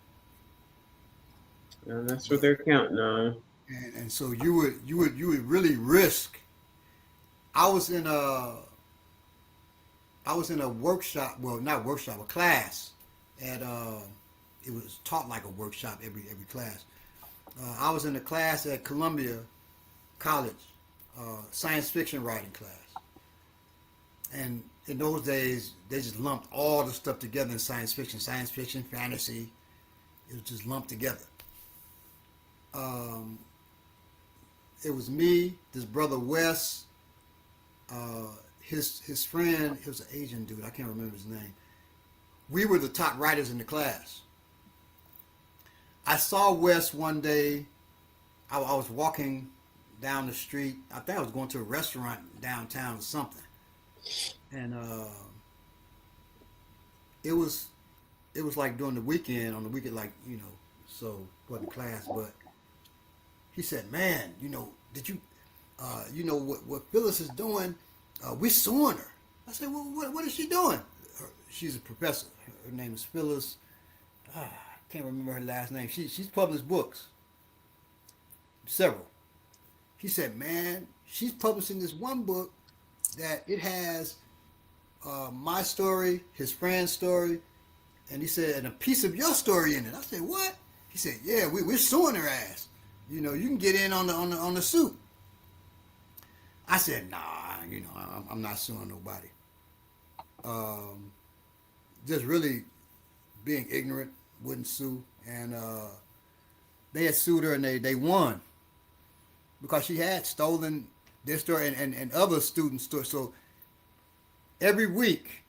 Speaker 3: And that's what
Speaker 2: But
Speaker 3: they're counting on.
Speaker 2: and so you would really risk. I was in a I was in a workshop, well, not workshop, a class at it was taught like a workshop every class. I was in a class at Columbia College, science fiction writing class, and in those days they just lumped all the stuff together in science fiction, fantasy. It was just lumped together. Um, it was me, this brother Wes, his friend. He was an Asian dude. I can't remember his name. We were the top writers in the class. I saw Wes one day. I was walking down the street. I think I was going to a restaurant downtown or something, and it was like during the weekend. On the weekend, like so wasn't class, but he said, "Man, did you, what Phyllis is doing? We're suing her." I said, "Well, what is she doing?" She's a professor. Her name is Phyllis. I can't remember her last name. She's published books, several. He said, "Man, she's publishing this one book that it has my story, his friend's story, and he said, and a piece of your story in it." I said, "What?" He said, "Yeah, we're suing her ass. You can get in on the suit." I said, "Nah, I'm not suing nobody." Just really being ignorant, wouldn't sue, and they had sued her and they won because she had stolen their story and other students' stories. So every week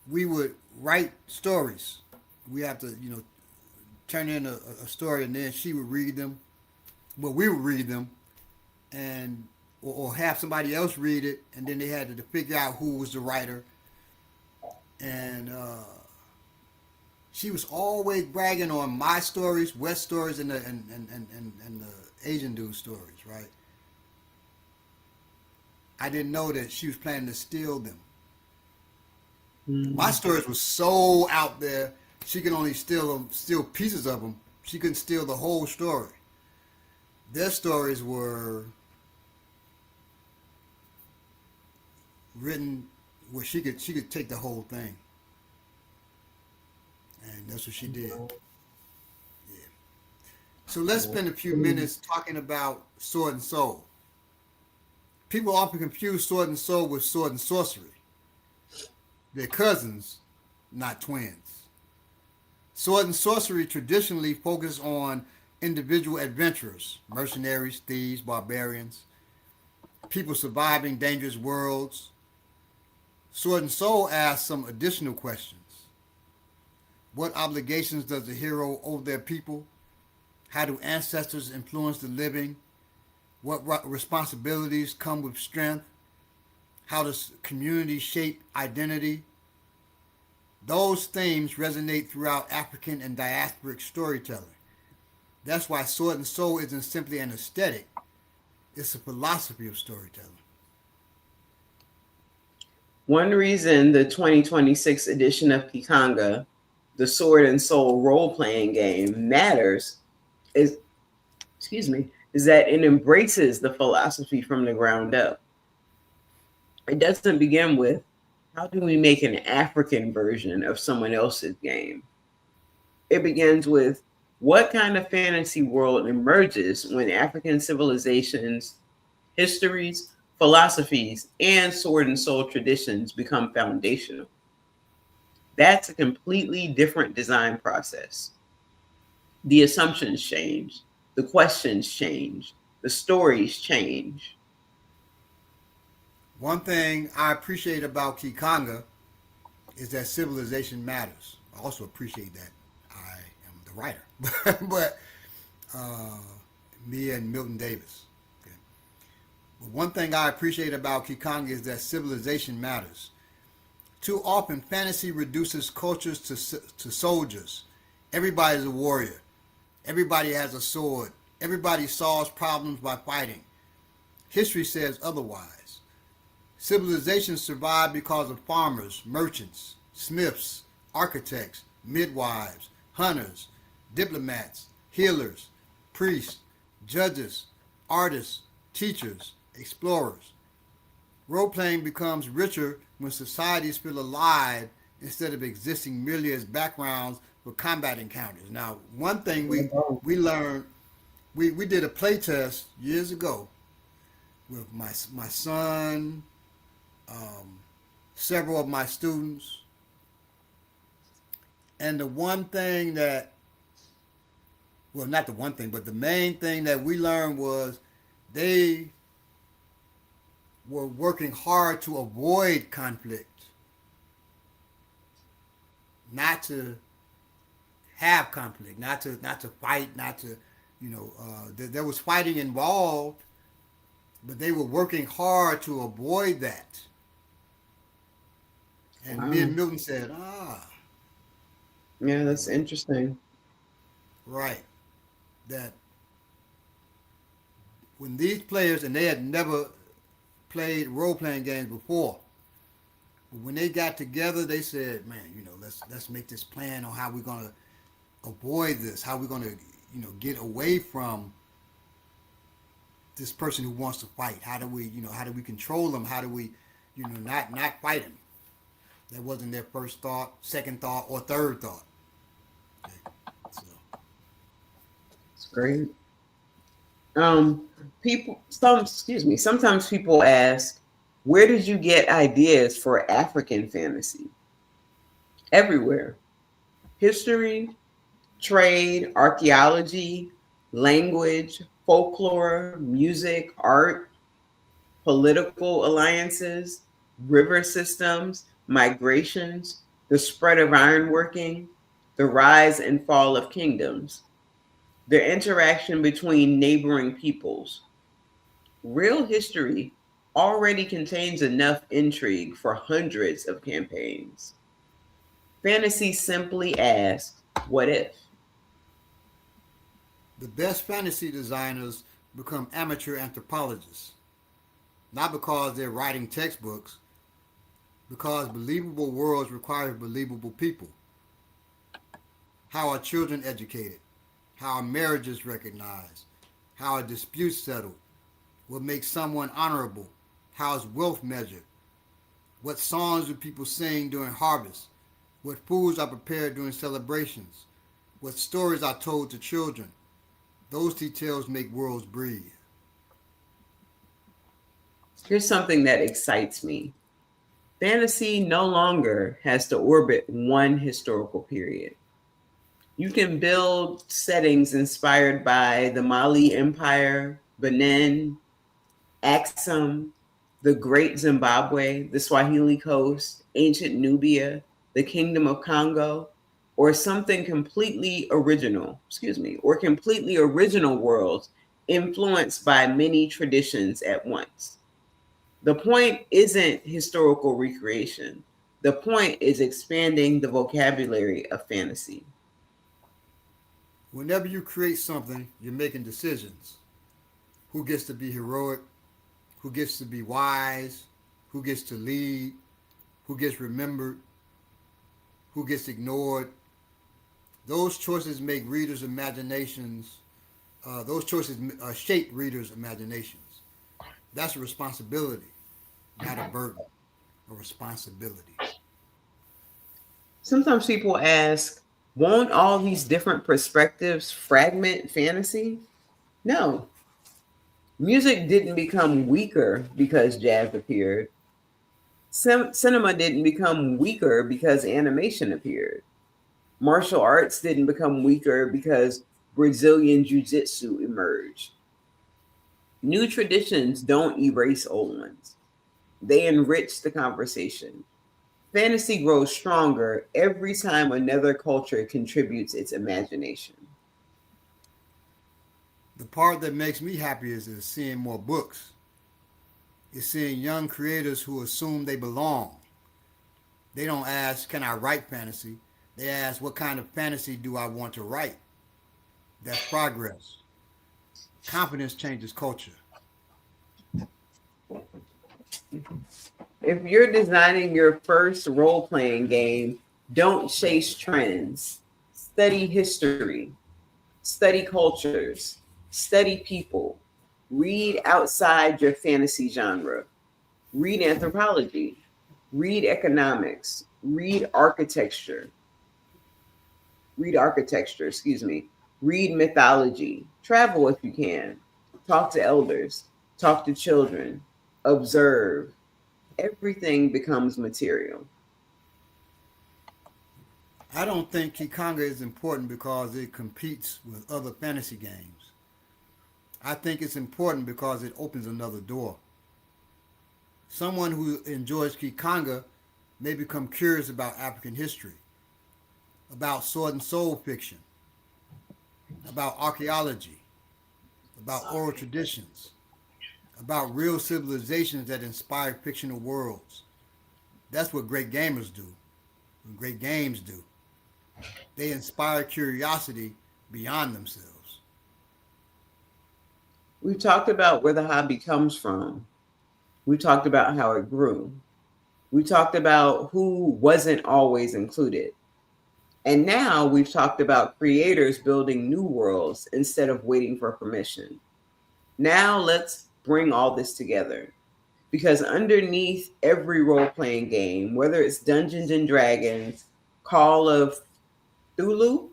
Speaker 2: we would write stories. We have to turn in a story, and then she would read them. Well, we would read them, and or have somebody else read it, and then they had to figure out who was the writer. And she was always bragging on my stories, West stories, and the Asian dude stories, right? I didn't know that she was planning to steal them. My stories were so out there, she could only steal pieces of them. She couldn't steal the whole story. Their stories were written where she could take the whole thing, and that's what she did. Yeah. So let's spend a few minutes talking about sword and soul. People often confuse sword and soul with sword and sorcery. They're cousins, not twins. Sword and sorcery traditionally focus on individual adventurers, mercenaries, thieves, barbarians, people surviving dangerous worlds. Sword and Soul asks some additional questions. What obligations does the hero owe their people? How do ancestors influence the living? What responsibilities come with strength? How does community shape identity? Those themes resonate throughout African and diasporic storytelling. That's why Sword and Soul isn't simply an aesthetic, it's a philosophy of storytelling.
Speaker 3: One reason the 2026 edition of Ki Khanga, the Sword and Soul role-playing game, matters is that it embraces the philosophy from the ground up. It doesn't begin with, how do we make an African version of someone else's game? It begins with, what kind of fantasy world emerges when African civilizations, histories, philosophies, and sword and soul traditions become foundational? That's a completely different design process. The assumptions change, the questions change, the stories change.
Speaker 2: One thing I appreciate about Ki Khanga is that civilization matters. I also appreciate that I am the writer, but uh, me and Milton Davis. Okay. But one thing I appreciate about Ki Khanga is that civilization matters. Too often, fantasy reduces cultures to soldiers. Everybody's a warrior. Everybody has a sword. Everybody solves problems by fighting. History says otherwise. Civilizations survived because of farmers, merchants, smiths, architects, midwives, hunters, diplomats, healers, priests, judges, artists, teachers, explorers. Role playing becomes richer when societies feel alive instead of existing merely as backgrounds for combat encounters. Now, one thing we learned, we did a play test years ago with my son, um, several of my students, and the one thing that, well, not the one thing, but the main thing that we learned was they were working hard to avoid conflict, not to have conflict, not to fight, not to, there was fighting involved, but they were working hard to avoid that. And me and Milton said,
Speaker 3: Yeah, that's interesting.
Speaker 2: right, that when these players, and they had never played role playing games before, but when they got together, they said, "Man, let's make this plan on how we're gonna avoid this, how we're gonna, get away from this person who wants to fight. How do we control them? How do we, not fight him?" That wasn't their first thought, second thought, or third thought. Okay. So,
Speaker 3: It's great. Sometimes people ask, where did you get ideas for African fantasy? Everywhere. History, trade, archaeology, language, folklore, music, art, political alliances, river systems, migrations, the spread of ironworking, the rise and fall of kingdoms, the interaction between neighboring peoples. Real history already contains enough intrigue for hundreds of campaigns. Fantasy simply asks, what if?
Speaker 2: the best fantasy designers become amateur anthropologists, not because they're writing textbooks, because believable worlds require believable people. How are children educated? How are marriages recognized? How are disputes settled? What makes someone honorable? How is wealth measured? What songs do people sing during harvest? What foods are prepared during celebrations? What stories are told to children? Those details make worlds breathe.
Speaker 3: Here's something that excites me. Fantasy no longer has to orbit one historical period. You can build settings inspired by the Mali Empire, Benin, Axum, the Great Zimbabwe, the Swahili Coast, ancient Nubia, the Kingdom of Congo, or something completely original, or completely original worlds influenced by many traditions at once. The point isn't historical recreation. The point is expanding the vocabulary of fantasy.
Speaker 2: Whenever you create something, you're making decisions. Who gets to be heroic? Who gets to be wise? Who gets to lead? Who gets remembered? Who gets ignored? Those choices make readers' imaginations. Those choices shape readers' imaginations. That's a responsibility, not a burden. A responsibility.
Speaker 3: Sometimes people ask, won't all these different perspectives fragment fantasy? No. Music didn't become weaker because jazz appeared. Cinema didn't become weaker because animation appeared. Martial arts didn't become weaker because Brazilian Jiu Jitsu emerged. New traditions don't erase old ones, they enrich the conversation. Fantasy grows stronger every time another culture contributes its imagination.
Speaker 2: The part that makes me happy is seeing more books. Is seeing young creators who assume they belong. They don't ask, "Can I write fantasy?" They ask, "What kind of fantasy do I want to write?" That's progress. Confidence changes culture.
Speaker 3: If you're designing your first role playing game, don't chase trends. Study history, study cultures, study people, read outside your fantasy genre, read anthropology, read economics, read mythology, travel if you can, talk to elders, talk to children, observe. Everything becomes material.
Speaker 2: I don't think Ki Khanga is important because it competes with other fantasy games. I think it's important because it opens another door. Someone who enjoys Ki Khanga may become curious about African history, about sword and soul fiction, about archaeology, about oral traditions, about real civilizations that inspire fictional worlds. That's what great gamers do, and great games do. They inspire curiosity beyond themselves.
Speaker 3: We've talked about where the hobby comes from. We talked about how it grew. We talked about who wasn't always included. And now we've talked about creators building new worlds instead of waiting for permission. Now let's bring all this together. Because underneath every role playing game, whether it's Dungeons and Dragons, Call of Cthulhu,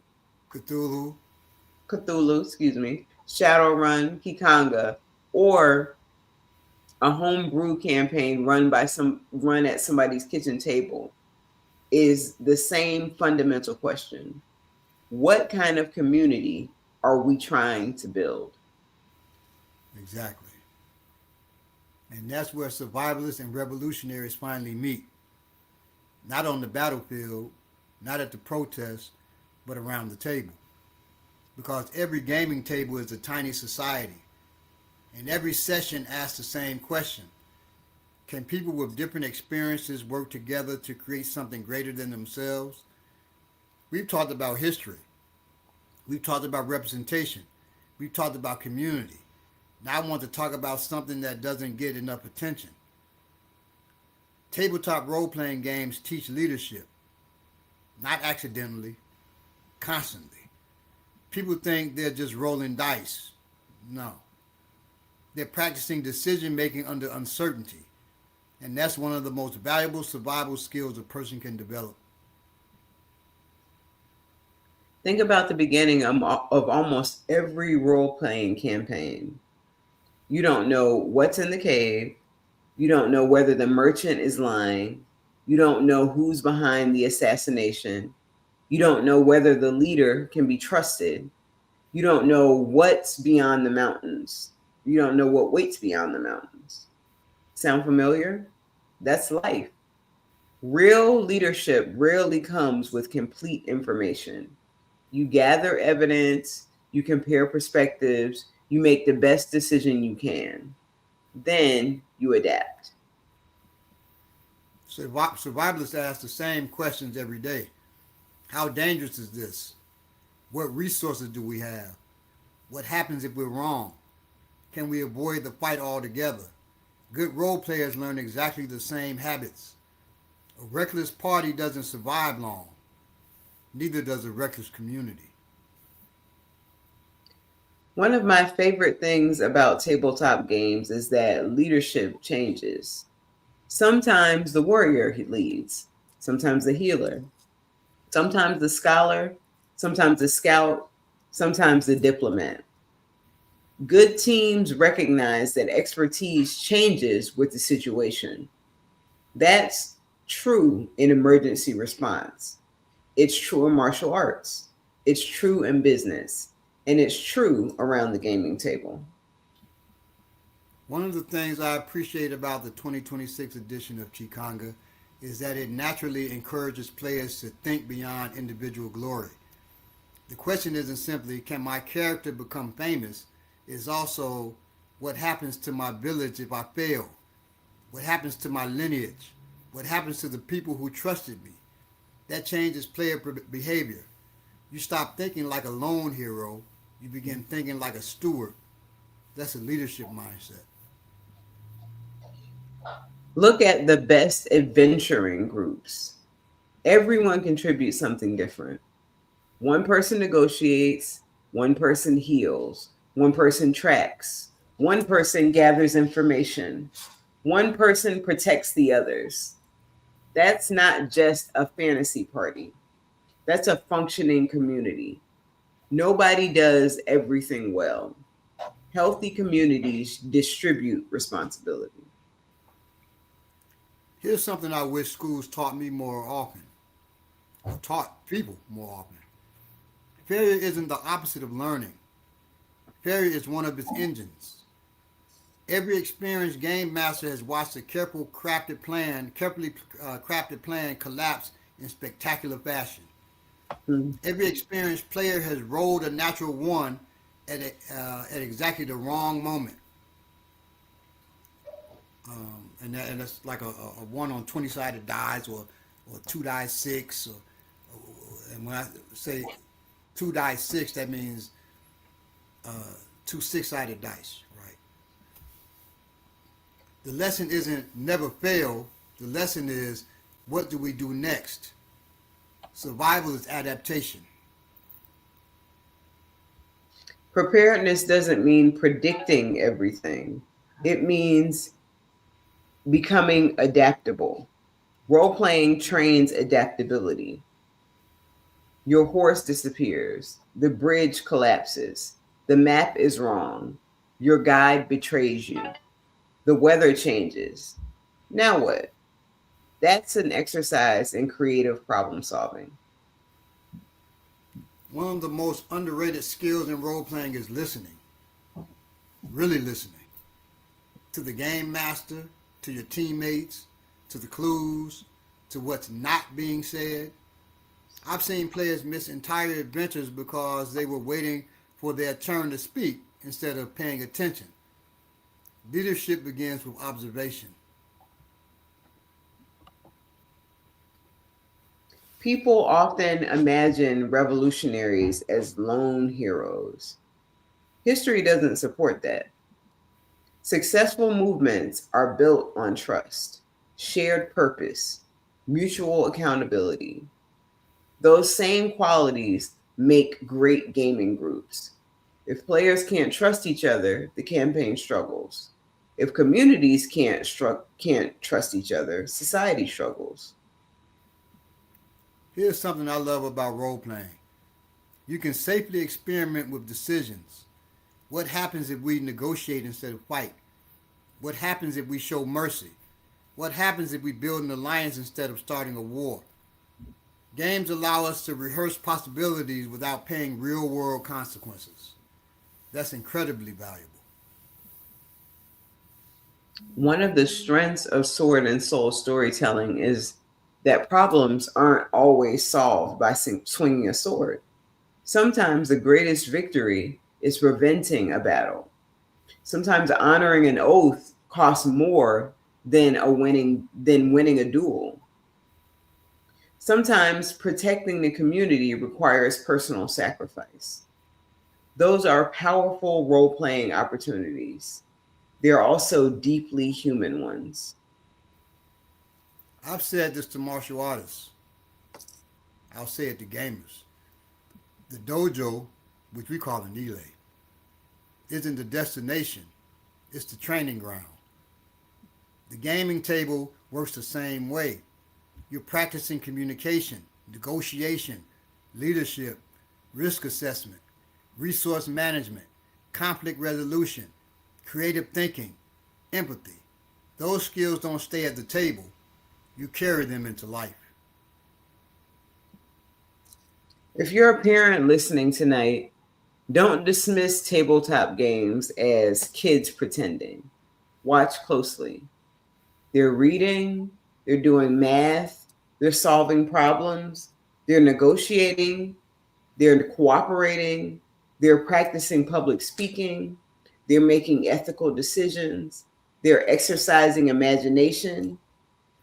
Speaker 2: Cthulhu,
Speaker 3: Shadowrun, Ki Khanga, or a homebrew campaign run at somebody's kitchen table, is the same fundamental question. What kind of community are we trying to build?
Speaker 2: exactly. And that's where survivalists and revolutionaries finally meet. Not on the battlefield, not at the protest, but around the table. Because every gaming table is a tiny society. And every session asks the same question. Can people with different experiences work together to create something greater than themselves? We've talked about history. We've talked about representation. We've talked about community. Now I want to talk about something that doesn't get enough attention. Tabletop role-playing games teach leadership. Not accidentally, constantly. People think they're just rolling dice. No. They're practicing decision making under uncertainty. And that's one of the most valuable survival skills a person can develop.
Speaker 3: Think about the beginning of almost every role playing campaign. You don't know what's in the cave. You don't know whether the merchant is lying. You don't know who's behind the assassination. You don't know whether the leader can be trusted. You don't know what's beyond the mountains. You don't know what waits beyond the mountains. Sound familiar? That's life. Real leadership rarely comes with complete information. You gather evidence, you compare perspectives, you make the best decision you can. Then you adapt.
Speaker 2: Survivalists ask the same questions every day. How dangerous is this? What resources do we have? What happens if we're wrong? Can we avoid the fight altogether? Good role players learn exactly the same habits. A reckless party doesn't survive long. Neither does a reckless community.
Speaker 3: One of my favorite things about tabletop games is that leadership changes. Sometimes the warrior leads, sometimes the healer, sometimes the scholar, sometimes the scout, sometimes the diplomat. Good teams recognize that expertise changes with the situation. That's true in emergency response. It's true in martial arts. It's true in business. And it's true around the gaming table.
Speaker 2: One of the things I appreciate about the 2026 edition of Ki Khanga is that it naturally encourages players to think beyond individual glory. The question isn't simply, can my character become famous? It's also, what happens to my village if I fail? What happens to my lineage? What happens to the people who trusted me? That changes player behavior. You stop thinking like a lone hero. You begin thinking like a steward. That's a leadership mindset.
Speaker 3: Look at the best adventuring groups. Everyone contributes something different. One person negotiates, one person heals, one person tracks, one person gathers information, one person protects the others. That's not just a fantasy party, that's a functioning community. Nobody does everything well. Healthy communities distribute responsibility.
Speaker 2: Here's something I wish schools taught me more often, or taught people more often. Failure isn't the opposite of learning. Failure is one of its engines. Every experienced game master has watched a carefully crafted plan collapse in spectacular fashion.
Speaker 3: Mm.
Speaker 2: Every experienced player has rolled a natural one at exactly the wrong moment. And that's like a one on 20 sided dice or two dice six. And when I say two dice six, that means two six-sided dice, right? The lesson isn't never fail. The lesson is what do we do next? Survival is adaptation.
Speaker 3: Preparedness doesn't mean predicting everything, it means becoming adaptable. Role playing trains adaptability. Your horse disappears, the bridge collapses, the map is wrong, your guide betrays you, the weather changes. Now what? That's an exercise in creative problem solving.
Speaker 2: One of the most underrated skills in role playing is listening, really listening to the game master, to your teammates, to the clues, to what's not being said. I've seen players miss entire adventures because they were waiting for their turn to speak instead of paying attention. Leadership begins with observation.
Speaker 3: People often imagine revolutionaries as lone heroes. History doesn't support that. Successful movements are built on trust, shared purpose, mutual accountability. Those same qualities make great gaming groups. If players can't trust each other, the campaign struggles. If communities can't trust each other, society struggles.
Speaker 2: Here's something I love about role playing. You can safely experiment with decisions. What happens if we negotiate instead of fight? What happens if we show mercy? What happens if we build an alliance instead of starting a war? Games allow us to rehearse possibilities without paying real world consequences. That's incredibly valuable.
Speaker 3: One of the strengths of sword and soul storytelling is that problems aren't always solved by swinging a sword. Sometimes the greatest victory is preventing a battle. Sometimes honoring an oath costs more than winning a duel. Sometimes protecting the community requires personal sacrifice. Those are powerful role playing opportunities. They're also deeply human ones.
Speaker 2: I've said this to martial artists. I'll say it to gamers. The dojo, which we call an ile, isn't the destination, it's the training ground. The gaming table works the same way. You're practicing communication, negotiation, leadership, risk assessment, resource management, conflict resolution, creative thinking, empathy. Those skills don't stay at the table, you carry them into life.
Speaker 3: If you're a parent listening tonight, don't dismiss tabletop games as kids pretending. Watch closely. They're reading, they're doing math, they're solving problems, they're negotiating, they're cooperating, they're practicing public speaking, they're making ethical decisions, they're exercising imagination.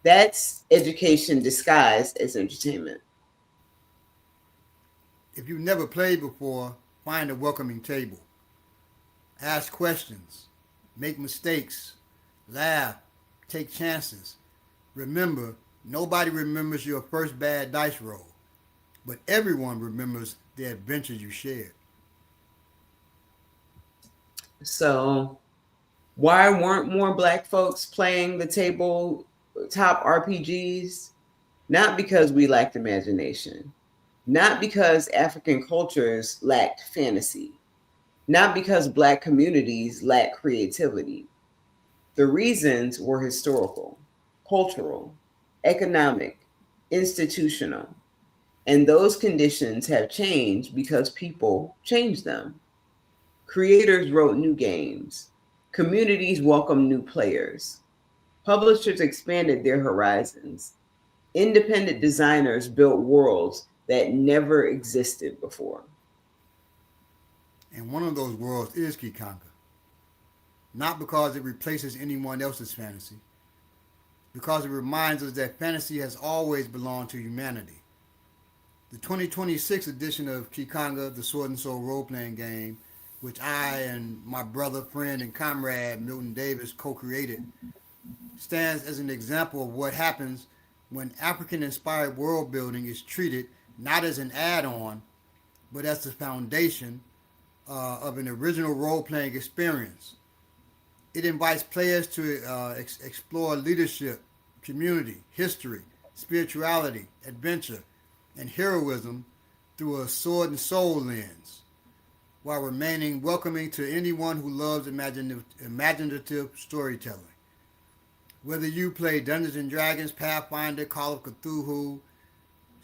Speaker 3: That's education disguised as entertainment.
Speaker 2: If you've never played before, find a welcoming table. Ask questions, make mistakes, laugh, Take chances. Remember, nobody remembers your first bad dice roll, but everyone remembers the adventure you shared.
Speaker 3: So, why weren't more Black folks playing the tabletop RPGs? Not because we lacked imagination, not because African cultures lacked fantasy, not because Black communities lacked creativity. The reasons were historical, cultural, economic, institutional, and those conditions have changed because people changed them. Creators wrote new games, communities welcomed new players, publishers expanded their horizons, independent designers built worlds that never existed before.
Speaker 2: And one of those worlds is Ki Khanga. Not because it replaces anyone else's fantasy, because it reminds us that fantasy has always belonged to humanity. The 2026 edition of Ki Khanga, the Sword and Soul role-playing game, which I and my brother, friend, and comrade Milton Davis co-created, stands as an example of what happens when African-inspired world building is treated not as an add-on, but as the foundation of an original role-playing experience. It invites players to explore leadership, community, history, spirituality, adventure, and heroism through a sword and soul lens, while remaining welcoming to anyone who loves imaginative storytelling. Whether you play Dungeons and Dragons, Pathfinder, Call of Cthulhu,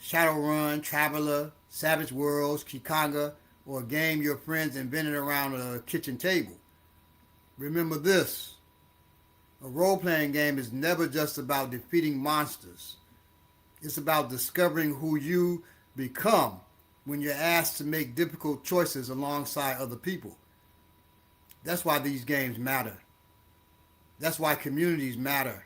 Speaker 2: Shadowrun, Traveler, Savage Worlds, Ki Khanga, or a game your friends invented around a kitchen table, remember this: a role playing game is never just about defeating monsters. It's about discovering who you become when you're asked to make difficult choices alongside other people. That's why these games matter. That's why communities matter.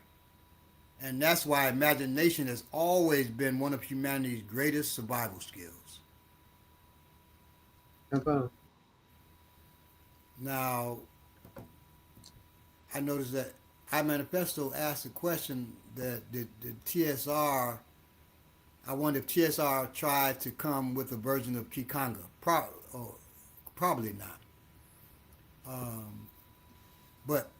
Speaker 2: And that's why imagination has always been one of humanity's greatest survival skills.
Speaker 3: Okay.
Speaker 2: Now, I noticed that iManifesto asked a question that did TSR. I wonder if TSR tried to come with a version of Ki Khanga. Probably not. But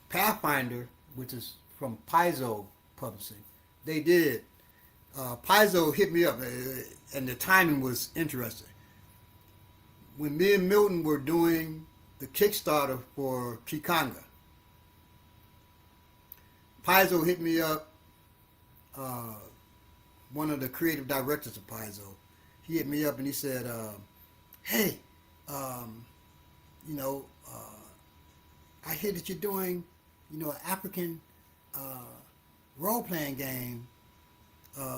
Speaker 2: Pathfinder, which is from Paizo Publishing, they did. Paizo hit me up, and the timing was interesting. When me and Milton were doing the Kickstarter for Ki Khanga, Paizo hit me up. One of the creative directors of Paizo, he hit me up and he said, "Hey, you know, I hear that you're doing, an African role-playing game.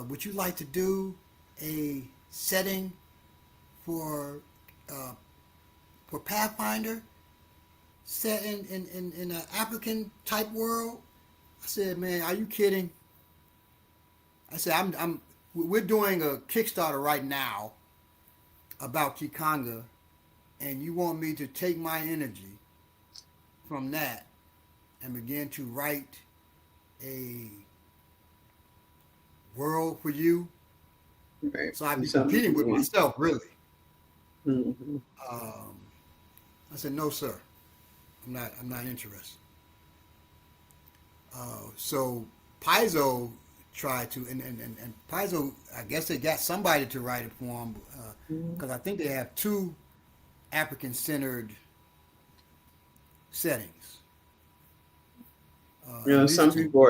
Speaker 2: Would you like to do a setting for Pathfinder set in an African type world?" I said, "Man, are you kidding?" I said, we're doing a Kickstarter right now about Ki Khanga, and you want me to take my energy from that and begin to write a world for you?
Speaker 3: Right.
Speaker 2: So I'd be competing with myself, really.
Speaker 3: Mm-hmm.
Speaker 2: I said, "No, sir, I'm not interested." So Paizo tried to, and Paizo, I guess they got somebody to write it for them, because I think they have two African-centered settings.
Speaker 3: Some people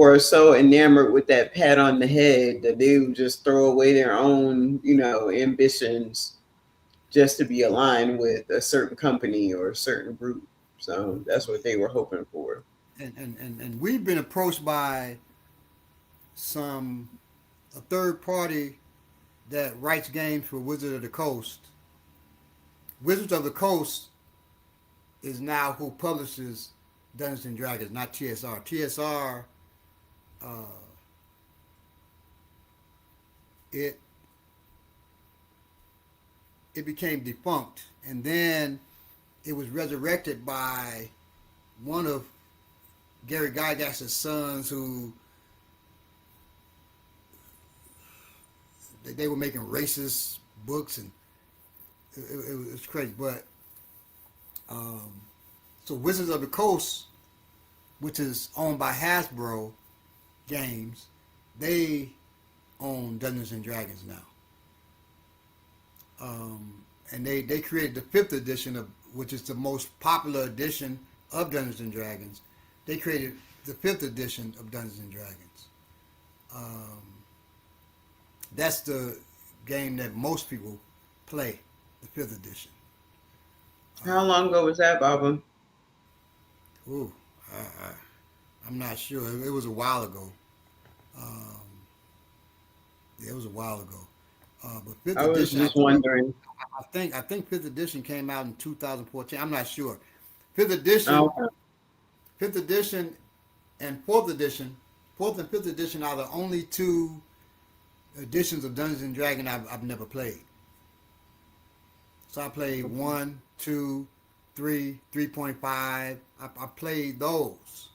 Speaker 3: are so enamored with that pat on the head that they would just throw away their own, ambitions just to be aligned with a certain company or a certain group. So that's what they were hoping for.
Speaker 2: And we've been approached by a third party that writes games for Wizards of the Coast. Wizards of the Coast is now who publishes Dungeons and Dragons, not TSR. TSR, it became defunct, and then it was resurrected by one of Gary Gygax's sons who they were making racist books, and it was crazy. But so Wizards of the Coast, which is owned by Hasbro Games, they own Dungeons and Dragons now. And they created the fifth edition of, which is the most popular edition of Dungeons and Dragons. They created the fifth edition of Dungeons and Dragons. That's the game that most people play, the fifth edition.
Speaker 3: How long ago was that, Baba?
Speaker 2: Ooh, I'm not sure. It was a while ago. Yeah, it was a while ago. But fifth
Speaker 3: I was
Speaker 2: edition,
Speaker 3: just wondering.
Speaker 2: I think fifth edition came out in 2014. I'm not sure. Fifth edition,
Speaker 3: Oh,
Speaker 2: fifth edition, and fourth edition, fourth and fifth edition are the only two editions of Dungeons and Dragons I've never played. So I played 1, 2, 3, 3.5. I played those.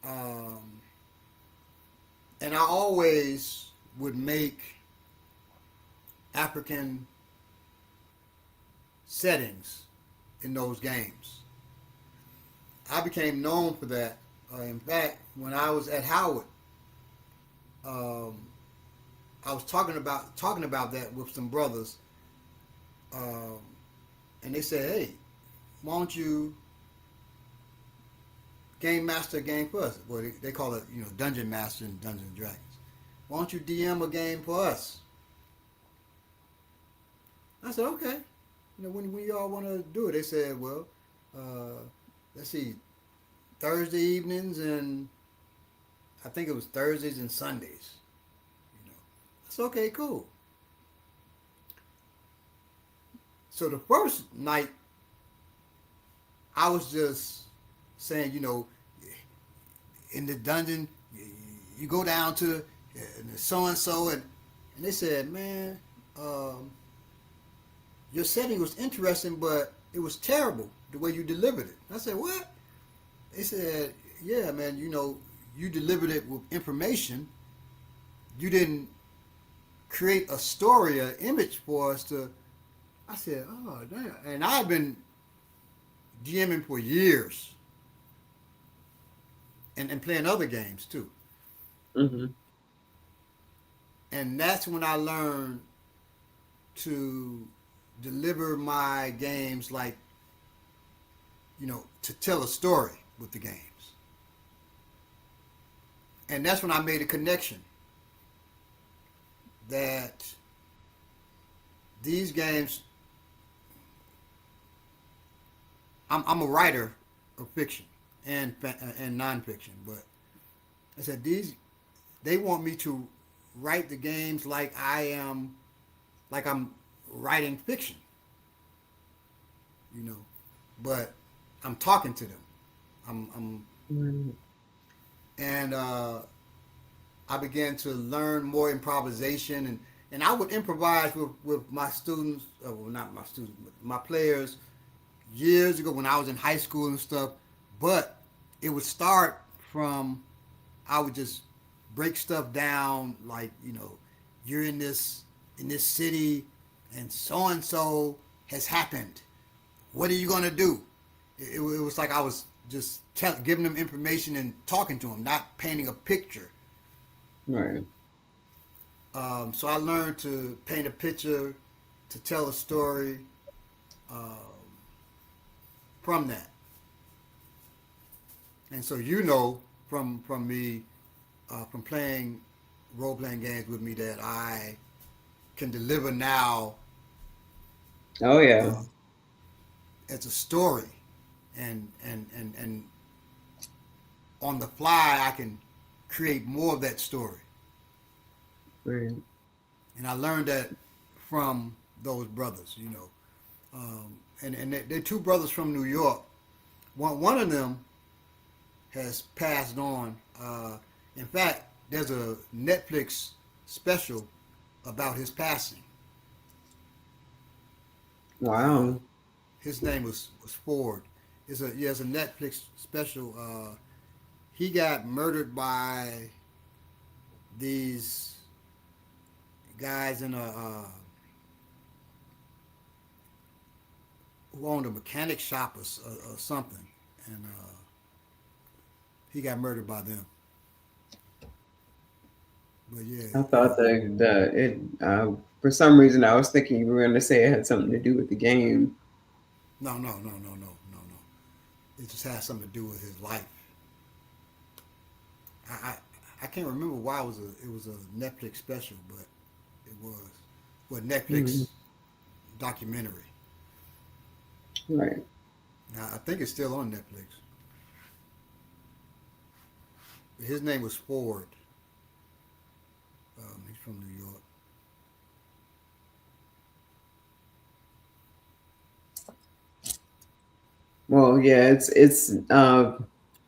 Speaker 2: And I always would make African settings in those games. I became known for that. In fact, when I was at Howard, I was talking about that with some brothers, and they said, "Hey, why don't you game master a game for us?" Well, they call it, Dungeon Master in Dungeons and Dragons. Why don't you DM a game for us? I said, okay. When y'all want to do it? They said, well, let's see, Thursday evenings, and I think it was Thursdays and Sundays. I said, okay, cool. So the first night, I was just saying, in the dungeon, you go down to so-and-so, and they said, man, your setting was interesting, but it was terrible the way you delivered it. I said, what? They said, yeah, man, you delivered it with information. You didn't create a story, an image for us to. I said, oh, damn. And I've been GMing for years and playing other games too.
Speaker 3: mm-hmm.
Speaker 2: And that's when I learned to deliver my games like, to tell a story with the games. And that's when I made a connection that these games, I'm a writer of fiction and nonfiction, but I said they want me to write the games like I'm writing fiction, but I'm talking to them. And I began to learn more improvisation, and I would improvise with my students, well, not my students, but my players years ago when I was in high school and stuff. But it would start from, I would just break stuff down, like, you're in this city, and so has happened. What are you gonna do? It was like I was just giving them information and talking to them, not painting a picture.
Speaker 3: Right.
Speaker 2: So I learned to paint a picture, to tell a story from that. And so from me, from playing role-playing games with me, that I can deliver now.
Speaker 3: Oh yeah.
Speaker 2: As a story, and on the fly, I can create more of that story.
Speaker 3: Right.
Speaker 2: And I learned that from those brothers, and they're two brothers from New York. One of them has passed on. In fact, there's a Netflix special about his passing.
Speaker 3: Wow.
Speaker 2: His name was Ford, it's a Netflix special. He got murdered by these guys in a who owned a mechanic shop or something, and he got murdered by them. But yeah,
Speaker 3: I thought for some reason I was thinking you were going to say it had something to do with the game.
Speaker 2: no. It just has something to do with his life. I I, I can't remember why it was a Netflix special, but it was well
Speaker 3: Mhm.
Speaker 2: Netflix documentary.
Speaker 3: Right.
Speaker 2: Now, I think it's still on Netflix. His name was Ford. He's from New York.
Speaker 3: Well, yeah, it's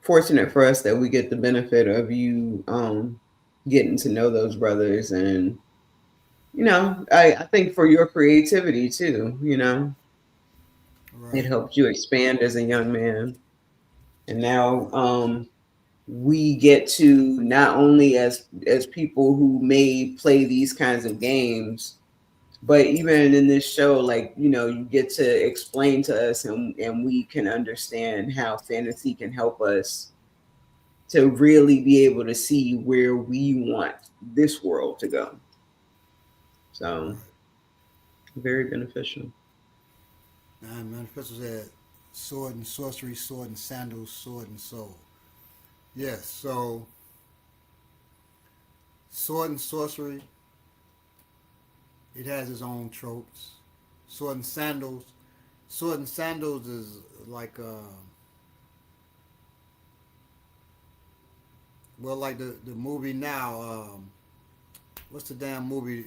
Speaker 3: fortunate for us that we get the benefit of you getting to know those brothers, and I think for your creativity too. It
Speaker 2: Right,
Speaker 3: helped you expand as a young man, and now we get to not only as people who may play these kinds of games, but even in this show, like you get to explain to us, and we can understand how fantasy can help us to really be able to see where we want this world to go. So
Speaker 2: right.
Speaker 3: very beneficial.
Speaker 2: Now, Manifesto said sword and sorcery, sword and sandals, sword and soul. Yes, so sword and sorcery, it has its own tropes. Sword and sandals, sword and sandals is like well, like the movie now. What's the damn movie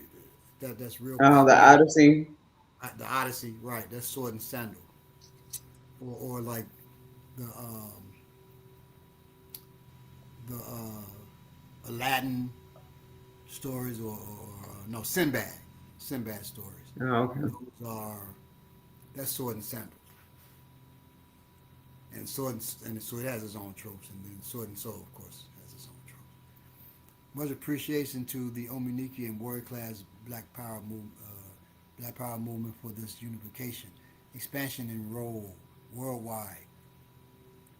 Speaker 2: that's real
Speaker 3: Oh, the
Speaker 2: popular?
Speaker 3: Odyssey.
Speaker 2: The Odyssey, right? That's sword and sandal, or like the Aladdin stories, or no Sinbad stories.
Speaker 3: Oh, okay.
Speaker 2: Those are that's sword and sandals, and so it has its own tropes, and then sword and soul, of course, has its own tropes. Much appreciation to the Omaniki and warrior class Black Power movement for this unification, expansion, and role worldwide.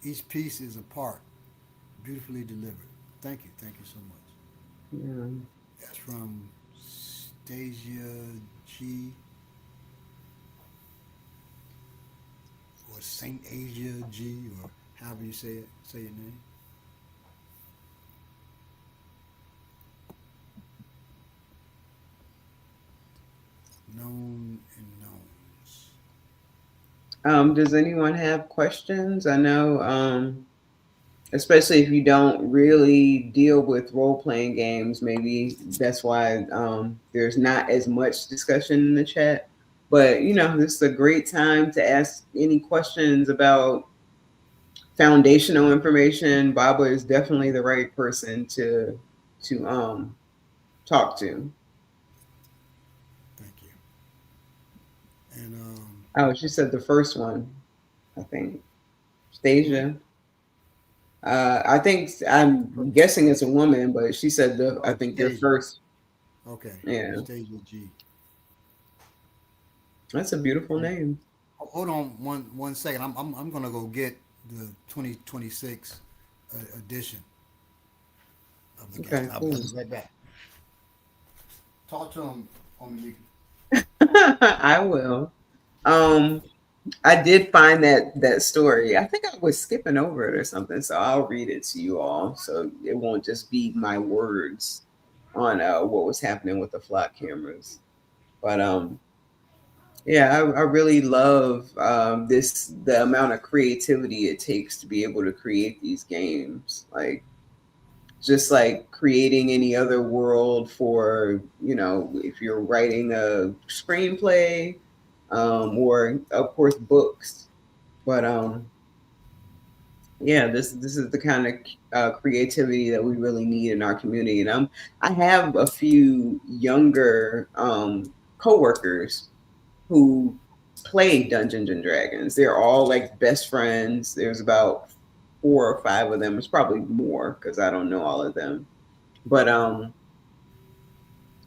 Speaker 2: Each piece is a part, beautifully delivered. Thank you so much.
Speaker 3: Yeah.
Speaker 2: That's from Stasia G or Saint Asia G or however you say your name. Known and knowns.
Speaker 3: Does anyone have questions? I know, especially if you don't really deal with role playing games, maybe that's why there's not as much discussion in the chat. But this is a great time to ask any questions about foundational information. Baba is definitely the right person to talk to.
Speaker 2: Thank you. And
Speaker 3: Oh, she said the first one, I think.
Speaker 2: who?
Speaker 3: Stasia. I'm
Speaker 2: First.
Speaker 3: guessing it's a woman, but she said I
Speaker 2: Oh,
Speaker 3: think your
Speaker 2: Stasia.
Speaker 3: first.
Speaker 2: Okay,
Speaker 3: Yeah,
Speaker 2: Stasia G.
Speaker 3: that's a beautiful name.
Speaker 2: Hold on one second. I'm gonna go get the 2026 edition of the game.
Speaker 3: Okay,
Speaker 2: I'll
Speaker 3: cool.
Speaker 2: be right back. Talk to him on the
Speaker 3: I will. Um, I did find that story. I think I was skipping over it or something, so I'll read it to you all, so it won't just be my words on what was happening with the flock cameras. But yeah, I really love the amount of creativity it takes to be able to create these games. Like just like creating any other world for if you're writing a screenplay, or of course books. But yeah, this is the kind of creativity that we really need in our community. And I have a few younger coworkers who play Dungeons and Dragons. They're all like best friends. There's about 4 or 5 of them. It's probably more because I don't know all of them. But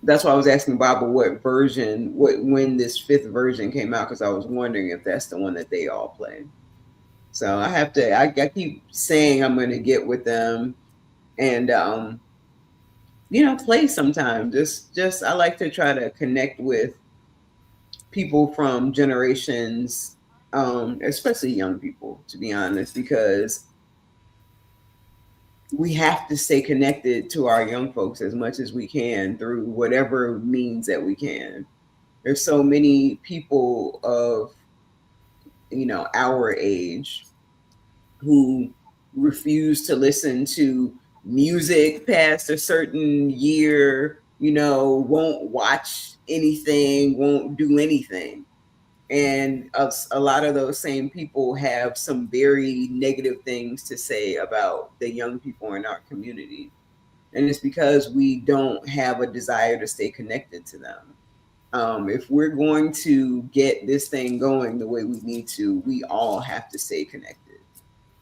Speaker 3: that's why I was asking Baba what version, when this 5th version came out, because I was wondering if that's the one that they all play. So I have to. I keep saying I'm going to get with them and play sometime. Just I like to try to connect with people from generations, especially young people, to be honest, because we have to stay connected to our young folks as much as we can through whatever means that we can. There's so many people of our age who refuse to listen to music past a certain year, won't watch anything, won't do anything. And a lot of those same people have some very negative things to say about the young people in our community. And it's because we don't have a desire to stay connected to them. If we're going to get this thing going the way we need to, we all have to stay connected.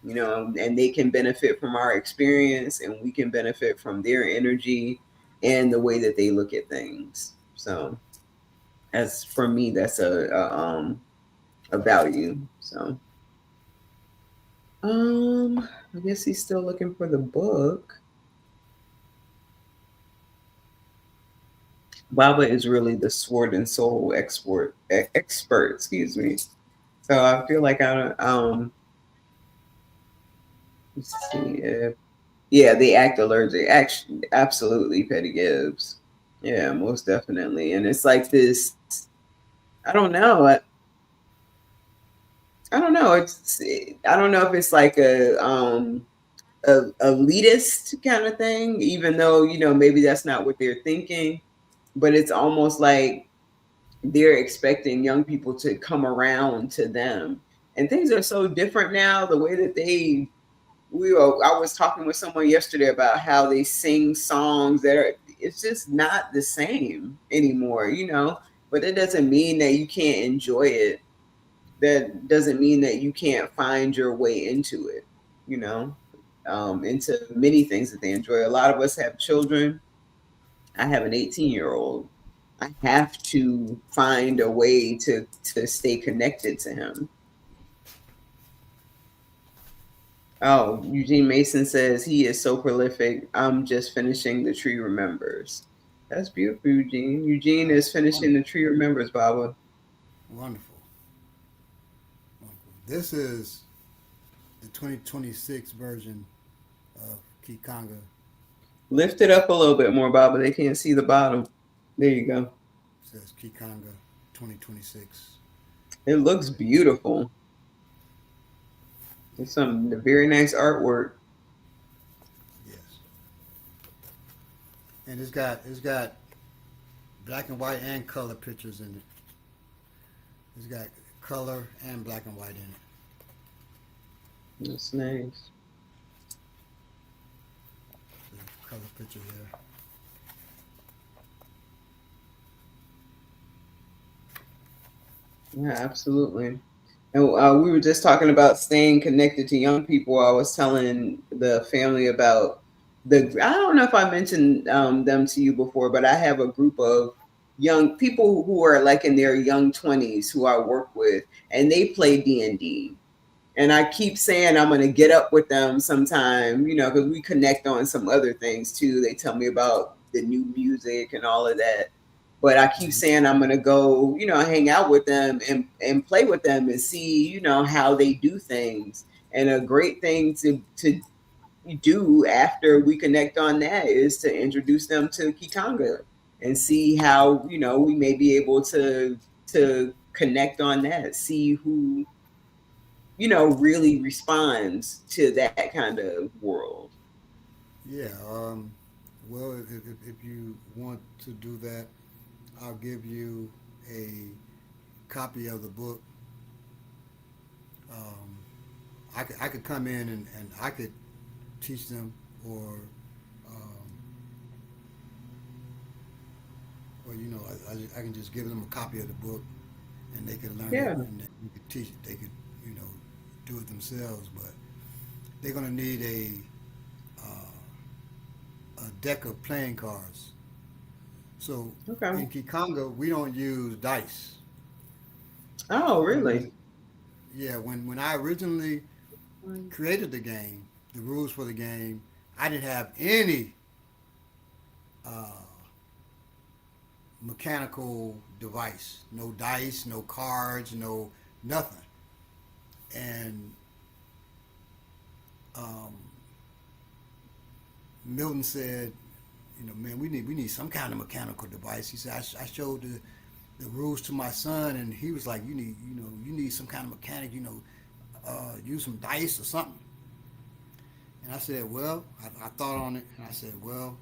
Speaker 3: And they can benefit from our experience, and we can benefit from their energy and the way that they look at things. So, as for me, that's a value. So, I guess he's still looking for the book. Baba is really the sword and soul expert. Excuse me. So I feel like I don't. Let's see if they act allergic. Actually, absolutely, Petty Gibbs. Yeah, most definitely. And it's like this. I don't know. I don't know. I don't know if it's like a elitist kind of thing, even though maybe that's not what they're thinking. But it's almost like they're expecting young people to come around to them, and things are so different now. The way that I was talking with someone yesterday about how they sing songs it's just not the same anymore, but it doesn't mean that you can't enjoy it. That doesn't mean that you can't find your way into it, into many things that they enjoy. A lot of us have children. I have an 18-year-old. I have to find a way to stay connected to him. Oh, Eugene Mason says he is so prolific. I'm just finishing The Tree Remembers. That's beautiful, Eugene. Eugene is finishing The Tree Remembers, Baba.
Speaker 2: Wonderful. This is the 2026 version of Ki Khanga.
Speaker 3: Lift it up a little bit more, Baba. They can't see the bottom. There you go.
Speaker 2: It says Ki Khanga 2026.
Speaker 3: It looks beautiful. It's some very nice artwork.
Speaker 2: Yes. And it's got black and white and color pictures in it. It's got color and black and white in it.
Speaker 3: That's nice.
Speaker 2: Color picture here.
Speaker 3: Yeah, absolutely. And we were just talking about staying connected to young people. I was telling the family about I don't know if I mentioned them to you before, but I have a group of young people who are like in their young 20s who I work with, and they play D&D. And I keep saying I'm going to get up with them sometime, because we connect on some other things too. They tell me about the new music and all of that. But I keep saying I'm going to go, hang out with them and play with them and see, how they do things. And a great thing to do after we connect on that is to introduce them to Ki Khanga and see how, we may be able to connect on that, see who really responds to that kind of world.
Speaker 2: Yeah. Well, if you want to do that, I'll give you a copy of the book. I could come in and I could teach them, um, or I can just give them a copy of the book, and they could learn it,
Speaker 3: Yeah.
Speaker 2: and you could teach it. They could, you know, do it themselves. But they're gonna need a deck of playing cards. So
Speaker 3: Okay.
Speaker 2: in Ki Khanga, we don't use dice.
Speaker 3: Oh,
Speaker 2: We
Speaker 3: really?
Speaker 2: use, yeah. When I originally created the game, the rules for the game, I didn't have any uh, mechanical device. No dice, no cards, no nothing. And um, Milton said, you know, man, we need some kind of mechanical device. He said, I showed the rules to my son, and he was like, you need some kind of mechanic, use some dice or something. And I said, well, I thought on it, and I said, well,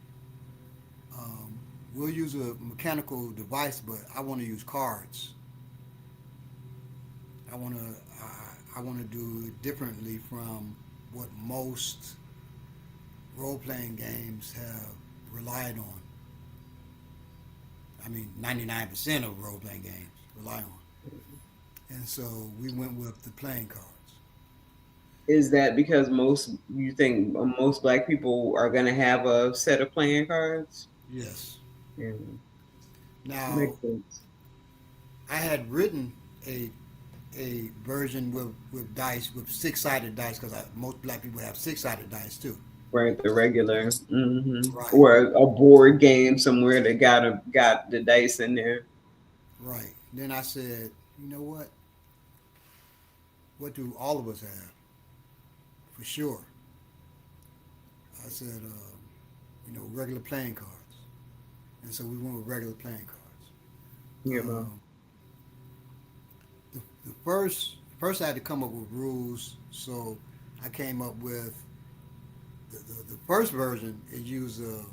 Speaker 2: um, we'll use a mechanical device, but I want to use cards. I want to I want to do it differently from what most role playing games have relied on. I mean, 99% of role playing games rely on. And so we went with the playing cards.
Speaker 3: Is that because most you think most black people are gonna have a set of playing cards?
Speaker 2: Yes.
Speaker 3: Yeah,
Speaker 2: Now,
Speaker 3: makes sense.
Speaker 2: I had written a a version with dice with six-sided dice because most black people have six-sided dice too.
Speaker 3: Right, the regular,
Speaker 2: Right.
Speaker 3: or a board game somewhere that got the dice in there.
Speaker 2: Right. Then I said, you know what? What do all of us have for sure? I said, regular playing cards. And so we went with regular playing cards.
Speaker 3: You know.
Speaker 2: Um, the first I had to come up with rules, so I came up with the first version. It used a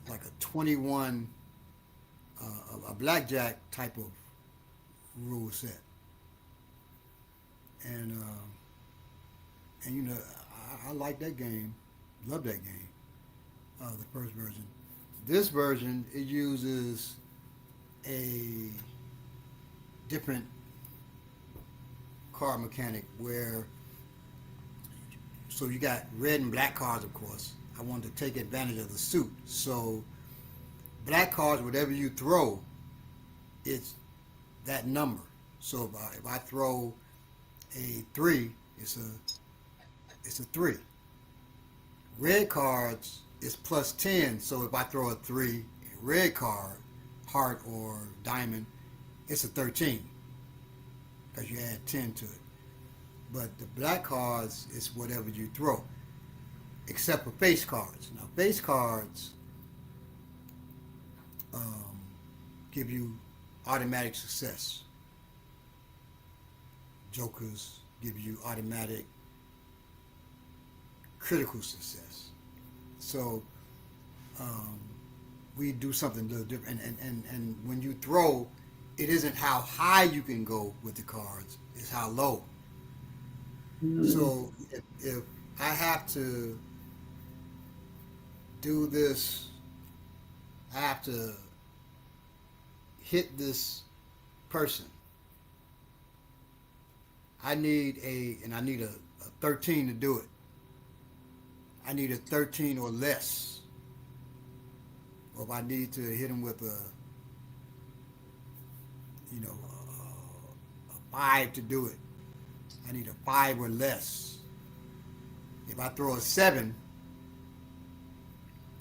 Speaker 2: like a 21 a blackjack type of rule set, and I like that game, love that game. The first version. This version it uses a different card mechanic where so you got red and black cards, of course. I wanted to take advantage of the suit. So black cards, whatever you throw, it's that number. So if I throw a three, it's a three. Red cards is plus 10. So if I throw a three, a red card, heart or diamond, it's a 13 because you add 10 to it. But the black cards is whatever you throw, except for face cards. Now, face cards um, give you automatic success. Jokers give you automatic critical success. So um, we do something a little different. And when you throw, it isn't how high you can go with the cards, it's how low.
Speaker 3: Mm.
Speaker 2: So if I have to do this, I have to hit this person. I need a 13 to do it. I need a 13 or less. Or if I need to hit him with a 5 to do it, I need a 5 or less. If I throw a 7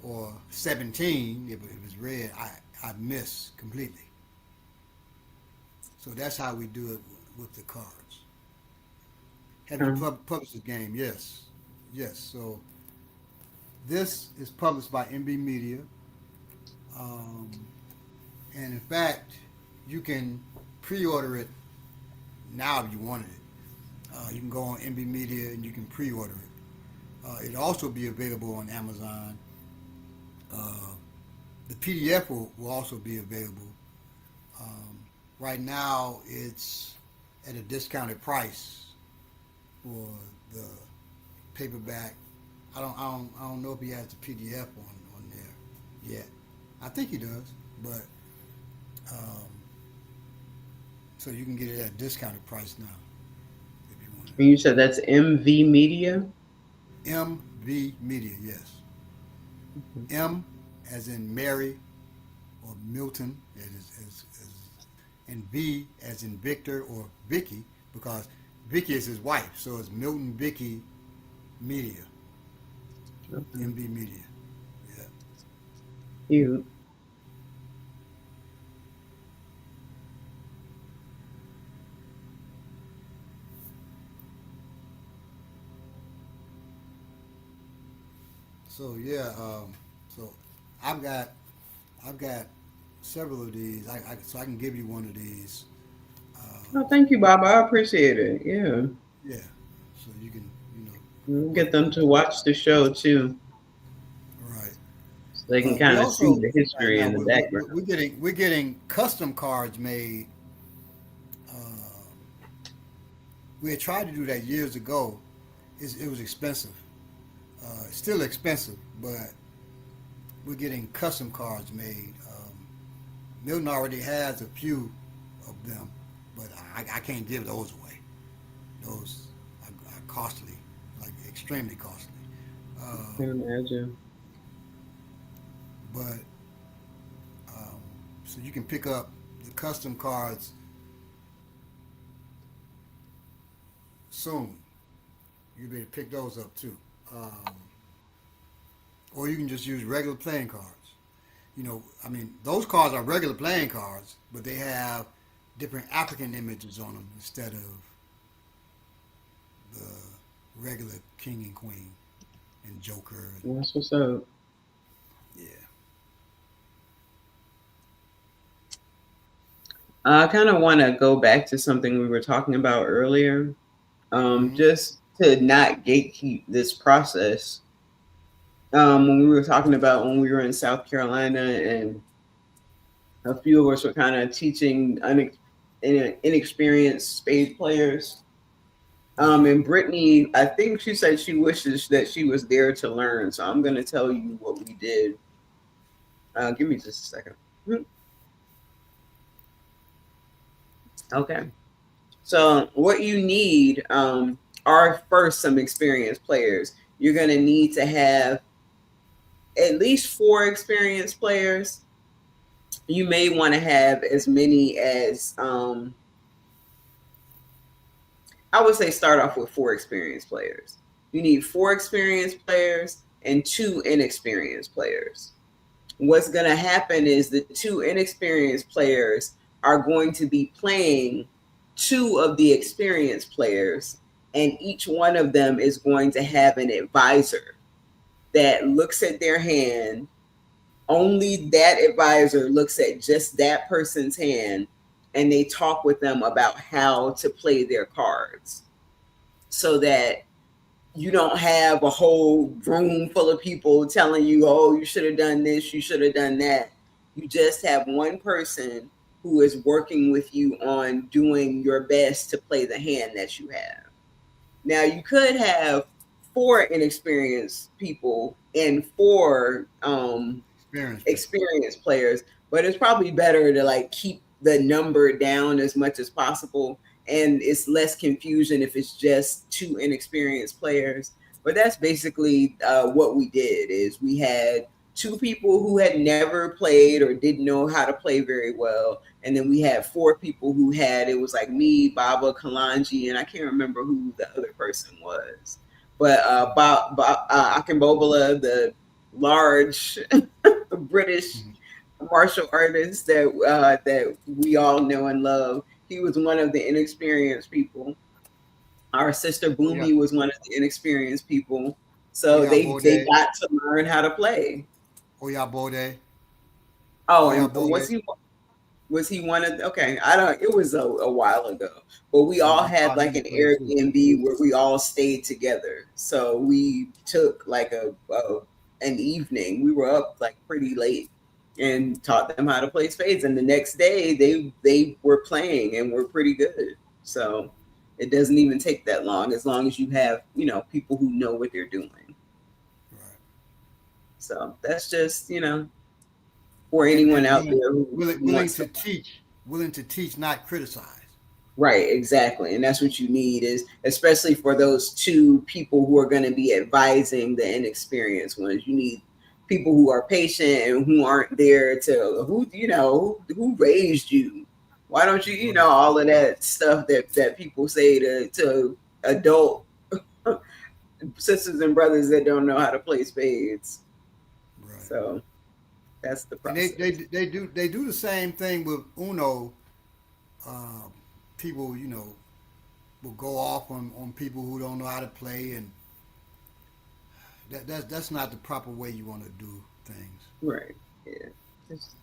Speaker 2: or 17, if it's red, I miss completely. So that's how we do it with the cards. Have you published the game? Yes. Yes. So this is published by MB Media. Um, and in fact, you can pre-order it now if you wanted it. You can go on MB Media and you can pre-order it. It'll also be available on Amazon. Uh, the PDF will also be available. Um, right now, it's at a discounted price for the paperback. I don't know if he has the PDF on there yet. I think he does, but um, So you can get it at a discounted price now if you want
Speaker 3: And you said that's MV Media?
Speaker 2: it. MV Media, yes. M as in Mary or Milton, and V as in Victor or Vicky, because Vicky is his wife, so it's Milton Vicky Media,
Speaker 3: Okay.
Speaker 2: MV Media. Yeah.
Speaker 3: Cute.
Speaker 2: So yeah, so I've got I've got several of these. So I can give you one of these.
Speaker 3: Oh, thank you, Bob. I appreciate it. Yeah.
Speaker 2: Yeah. So you can
Speaker 3: We'll
Speaker 2: but
Speaker 3: get them to watch the show too,
Speaker 2: right.
Speaker 3: so they can
Speaker 2: We
Speaker 3: kind of see
Speaker 2: also
Speaker 3: the
Speaker 2: right
Speaker 3: history
Speaker 2: now
Speaker 3: in the background.
Speaker 2: we're getting custom cards made. We had tried to do that years ago. It was expensive. It's still expensive, but we're getting custom cards made. Milton already has a few of them, but I can't give those away. Those are costly, like extremely costly.
Speaker 3: I
Speaker 2: Um,
Speaker 3: can imagine.
Speaker 2: but so you can pick up the custom cards soon. You better pick those up too. Um, or you can just use regular playing cards. I mean, those cards are regular playing cards, but they have different African images on them instead of the regular king and queen and joker. And,
Speaker 3: That's what's up.
Speaker 2: yeah.
Speaker 3: I kind of want to go back to something we were talking about earlier,
Speaker 2: Mm-hmm.
Speaker 3: just to not gatekeep this process. When we were talking about when we were in South Carolina, and a few of us were kind of teaching inexperienced spade players.
Speaker 2: Uh-huh.
Speaker 3: And Brittany, I think she said she wishes that she was there to learn. So I'm going to tell you what we did. Give me just a second. Okay. So what you need are first some experienced players. You're going to need to have at least 4 experienced players. You may want to have as many as I would say start off with 4 experienced players. You need 4 experienced players and 2 inexperienced players. What's going to happen is the 2 inexperienced players are going to be playing 2 of the experienced players, and each one of them is going to have an advisor that looks at their hand. Only that advisor looks at just that person's hand, and they talk with them about how to play their cards, so that you don't have a whole room full of people telling you, oh, you should have done this, you should have done that. You just have one person who is working with you on doing your best to play the hand that you have. Now, you could have 4 inexperienced people and 4
Speaker 2: Experienced people.
Speaker 3: experienced players, but it's probably better to like keep the number down as much as possible, and it's less confusion if it's just 2 inexperienced players. But that's basically what we did. Is we had 2 people who had never played or didn't know how to play very well, and then we had 4 people who had, it was like me, Baba, Kalanji, and I can't remember who the other person was, but Akinbobola, the large British
Speaker 2: Mm-hmm.
Speaker 3: martial artist that we all know and love. He was one of the inexperienced people. Our sister
Speaker 2: Oh yeah.
Speaker 3: Boomy was one of the inexperienced people.
Speaker 2: Oh
Speaker 3: So
Speaker 2: yeah,
Speaker 3: they
Speaker 2: Bode.
Speaker 3: got to learn how to play.
Speaker 2: Oh yeah, Bode.
Speaker 3: Oh,
Speaker 2: Oh yeah,
Speaker 3: and
Speaker 2: Bode.
Speaker 3: was he one of okay, I don't, it was a while ago, but we all
Speaker 2: My
Speaker 3: had
Speaker 2: partner
Speaker 3: like
Speaker 2: he
Speaker 3: an
Speaker 2: played too.
Speaker 3: Airbnb where we all stayed together. So we took like an evening. We were up like pretty late and taught them how to play spades, and the next day they were playing and were pretty good. So it doesn't even take that long, as long as you have, people who know what they're doing.
Speaker 2: Right.
Speaker 3: So that's just, for
Speaker 2: And
Speaker 3: anyone
Speaker 2: and
Speaker 3: out
Speaker 2: willing
Speaker 3: there who
Speaker 2: willing willing
Speaker 3: wants
Speaker 2: to
Speaker 3: to.
Speaker 2: teach, willing to teach, not criticize.
Speaker 3: Right, exactly. And that's what you need is especially for those two people who are going to be advising the inexperienced ones. You need people who are patient and who aren't there to who raised you. Why don't you
Speaker 2: Right.
Speaker 3: all of that stuff that people say to adult sisters and brothers that don't know how to play spades.
Speaker 2: Right.
Speaker 3: So that's the
Speaker 2: And they
Speaker 3: process.
Speaker 2: they do they do the same thing with Uno. People will go off on people who don't know how to play, and that's not the proper way you want to do things.
Speaker 3: Right. Yeah. It's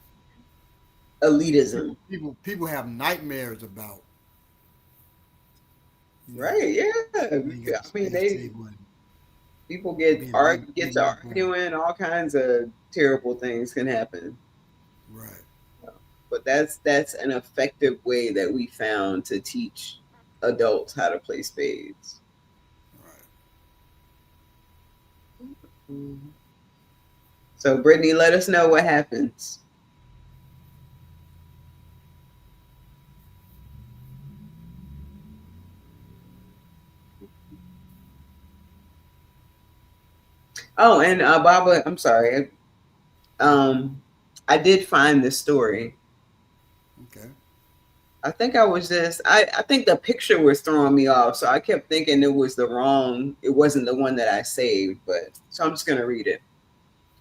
Speaker 2: People
Speaker 3: elitism.
Speaker 2: people people have nightmares about you know
Speaker 3: Right. Yeah.
Speaker 2: being at
Speaker 3: I
Speaker 2: the
Speaker 3: mean,
Speaker 2: spades table and
Speaker 3: people get
Speaker 2: beaten
Speaker 3: to
Speaker 2: up on.
Speaker 3: arguing, all kinds of terrible things can happen.
Speaker 2: Right.
Speaker 3: But that's an effective way that we found to teach adults how to play spades.
Speaker 2: Right.
Speaker 3: Mhm. So Brittany, let us know what happens. Oh, and Baba, I'm sorry. Um, I did find this story.
Speaker 2: Okay.
Speaker 3: I think I was just I think the picture was throwing me off, so I kept thinking it wasn't the one that I saved, but so I'm just gonna read it.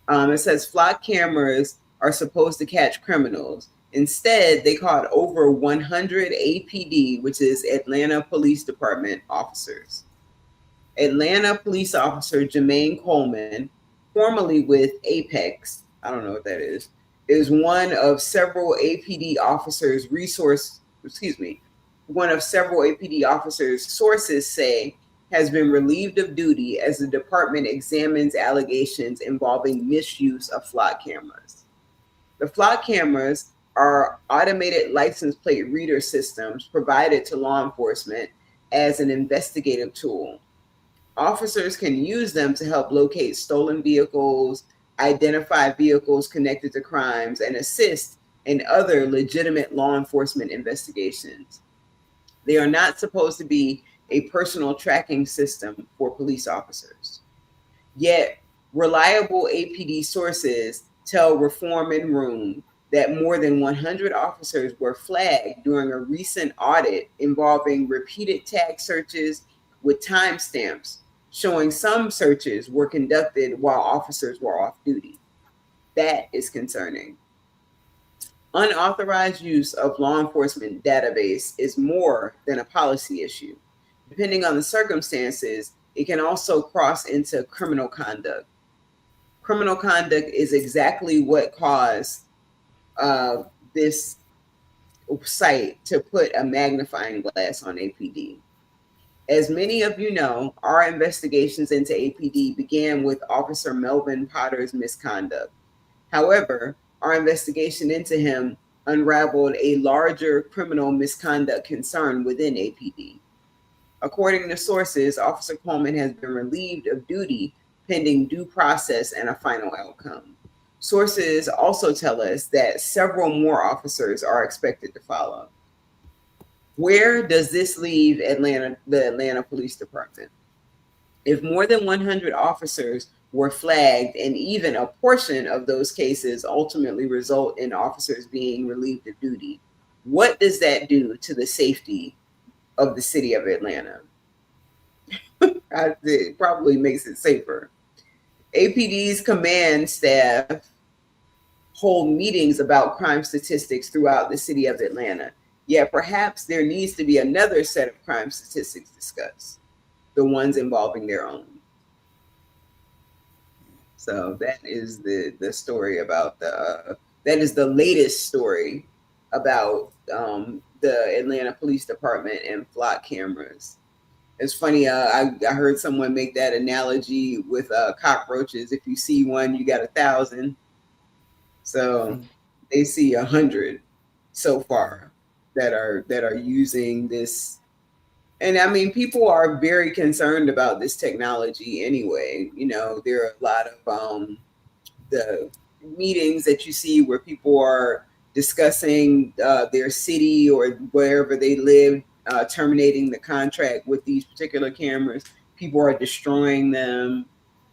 Speaker 3: It says flock cameras are supposed to catch criminals. Instead, they caught over 100 APD, which is Atlanta Police Department officers. Atlanta police officer Jermaine Coleman, formerly with Apex, I don't know what that is one of several APD officers one of several APD officers sources say has been relieved of duty as the department examines allegations involving misuse of flock cameras. The flock cameras are automated license plate reader systems provided to law enforcement as an investigative tool. Officers can use them to help locate stolen vehicles, identify vehicles connected to crimes, and assist in other legitimate law enforcement investigations. They are not supposed to be a personal tracking system for police officers. Yet, reliable APD sources tell Reform and Room that more than 100 officers were flagged during a recent audit involving repeated tag searches with timestamps, showing some searches were conducted while officers were off duty. That is concerning. Unauthorized use of law enforcement database is more than a policy issue. Depending on the circumstances, it can also cross into criminal conduct. Criminal conduct is exactly what caused this site to put a magnifying glass on APD. As many of you know, our investigations into APD began with Officer Melvin Potter's misconduct. However, our investigation into him unraveled a larger criminal misconduct concern within APD. According to sources, Officer Coleman has been relieved of duty pending due process and a final outcome. Sources also tell us that several more officers are expected to follow. Where does this leave the Atlanta Police Department? If more than 100 officers were flagged and even a portion of those cases ultimately result in officers being relieved of duty, what does that do to the safety of the city of Atlanta? It probably makes it safer. APD's command staff hold meetings about crime statistics throughout the city of Atlanta. Yet perhaps there needs to be another set of crime statistics discussed, the ones involving their own. So that is the story about that is the latest story about the Atlanta Police Department and flock cameras. It's funny. I heard someone make that analogy with cockroaches. If you see one, you got 1,000. So they see 100 so far that are using this. And I mean, people are very concerned about this technology anyway. There are a lot of the meetings that you see where people are discussing their city or wherever they live terminating the contract with these particular cameras. People are destroying them.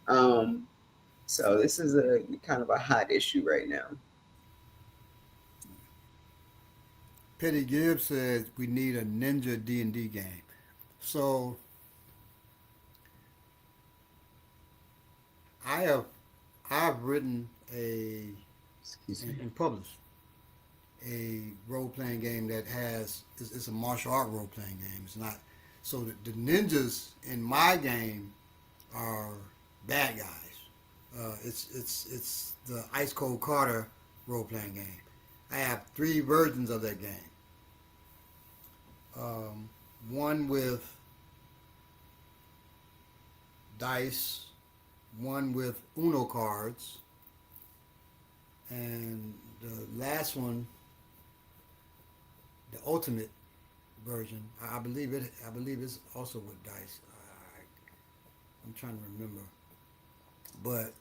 Speaker 3: So this is a kind of a hot issue right now.
Speaker 2: Petty Gibbs says we need a Ninja D&D game. So I've written
Speaker 3: Excuse me.
Speaker 2: and published a role playing game that it's a martial art role playing game. It's not so the ninjas in my game are bad guys. It's the Ice Cold Carter role playing game. I have 3 versions of that game. One with dice, one with Uno cards, and the last one, the ultimate version. I believe it's also with dice. I'm trying to remember, but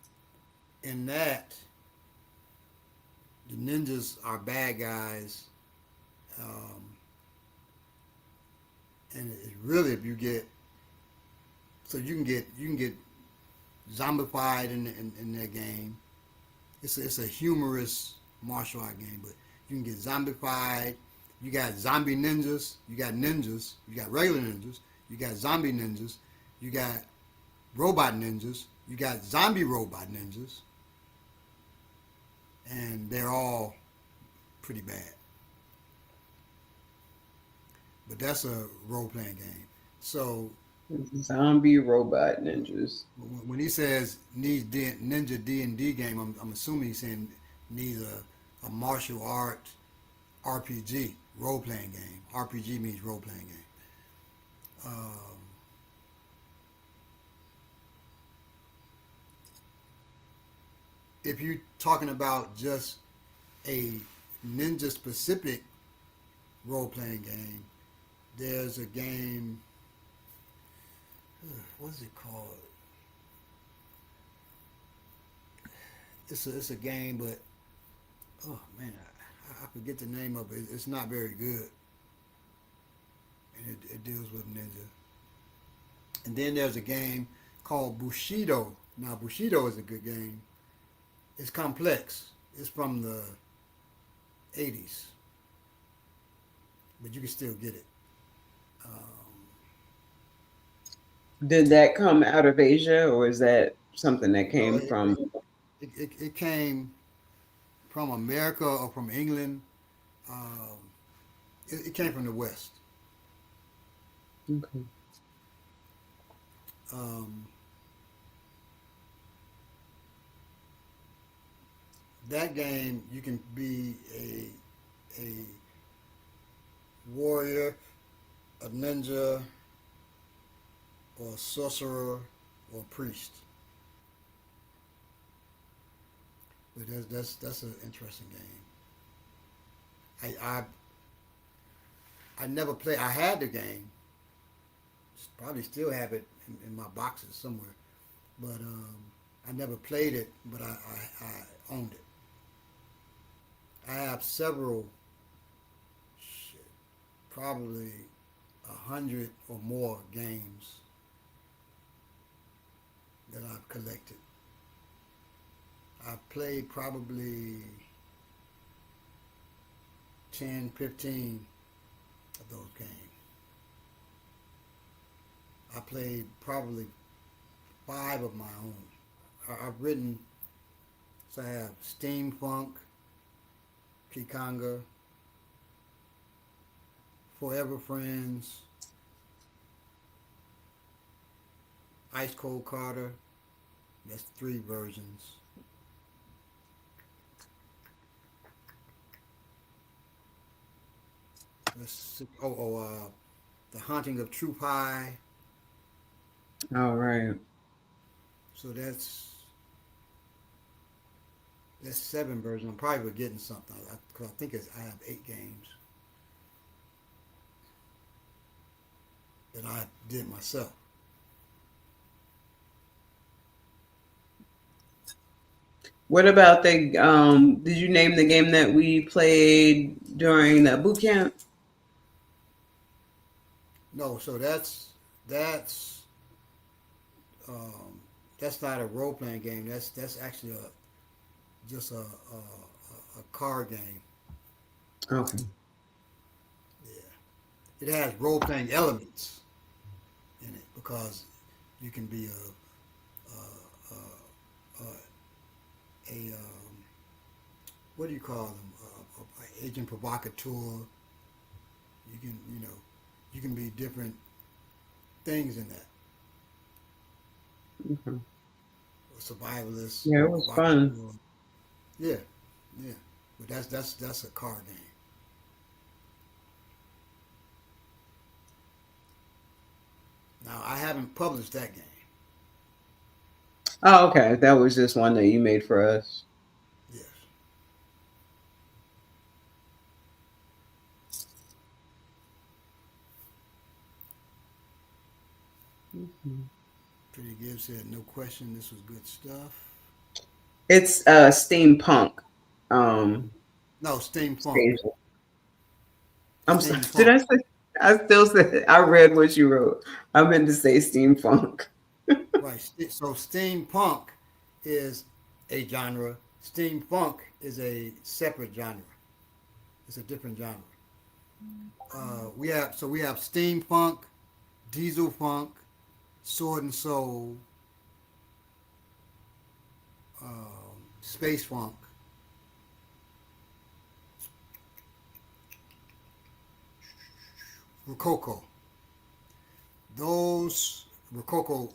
Speaker 2: in that, the ninjas are bad guys, and it's really if you get so you can get zombified in that game. It's a humorous martial art game, but you can get zombified. You got zombie ninjas. You got ninjas. You got regular ninjas. You got zombie ninjas. You got robot ninjas. You got zombie robot ninjas, and they're all pretty bad. But that's a role playing game. So
Speaker 3: Zombie robot ninjas.
Speaker 2: when he says needs Ninja D&D game, I'm assuming he's saying needs a martial art RPG role playing game. RPG means role playing game. If you're talking about just a ninja specific role playing game, there's a game. What's it called? It's a game, but oh man, I forget the name of it. It's not very good, and it deals with ninja. And then there's a game called Bushido. Now Bushido is a good game. It's complex. It's from the 80s, but you can still get it.
Speaker 3: Did that come out of Asia, or is that something that came from?
Speaker 2: It came from America or from England. It came from the West.
Speaker 3: Okay.
Speaker 2: That game, you can be a warrior, a ninja, or a sorcerer, or a priest. But that's an interesting game. I never played. I had the game. Probably still have it in my boxes somewhere. But I never played it. But I owned it. I have several, probably 100 or more games that I've collected. I've played probably 10, 15 of those games. I played probably 5 of my own. I've written, so I have Steampunk, Ki Khanga, Forever Friends, Ice Cold Carter. That's 3 versions. The Haunting of Troop High.
Speaker 3: All right.
Speaker 2: So that's 7 versions. I'm probably forgetting something because I think I have 8 games that I did myself.
Speaker 3: What about the? Did you name the game that we played during the boot camp?
Speaker 2: No, so that's um, that's not a role playing game. That's actually just a card game.
Speaker 3: Okay.
Speaker 2: Yeah, it has role playing elements in it because you can be a what do you call them? A agent provocateur. You can be different things in that.
Speaker 3: Okay.
Speaker 2: A survivalist,
Speaker 3: Yeah, it was fun.
Speaker 2: provocateur. Yeah, yeah. But that's a card game. Now I haven't published that game.
Speaker 3: Oh, okay. That was just one that you made for us.
Speaker 2: Yes.
Speaker 3: Mhm.
Speaker 2: Pretty Gibb said no question. This was good stuff.
Speaker 3: It's steampunk. Um,
Speaker 2: No, steampunk.
Speaker 3: Steam. I'm sorry. Did
Speaker 2: Steampunk.
Speaker 3: I say? I still said I read what you wrote. I meant to say steampunk.
Speaker 2: Right. So steampunk is a genre. Steampunk is a separate genre. It's a different genre. We have steampunk, diesel funk, sword and soul, space funk, rococo. Those rococo,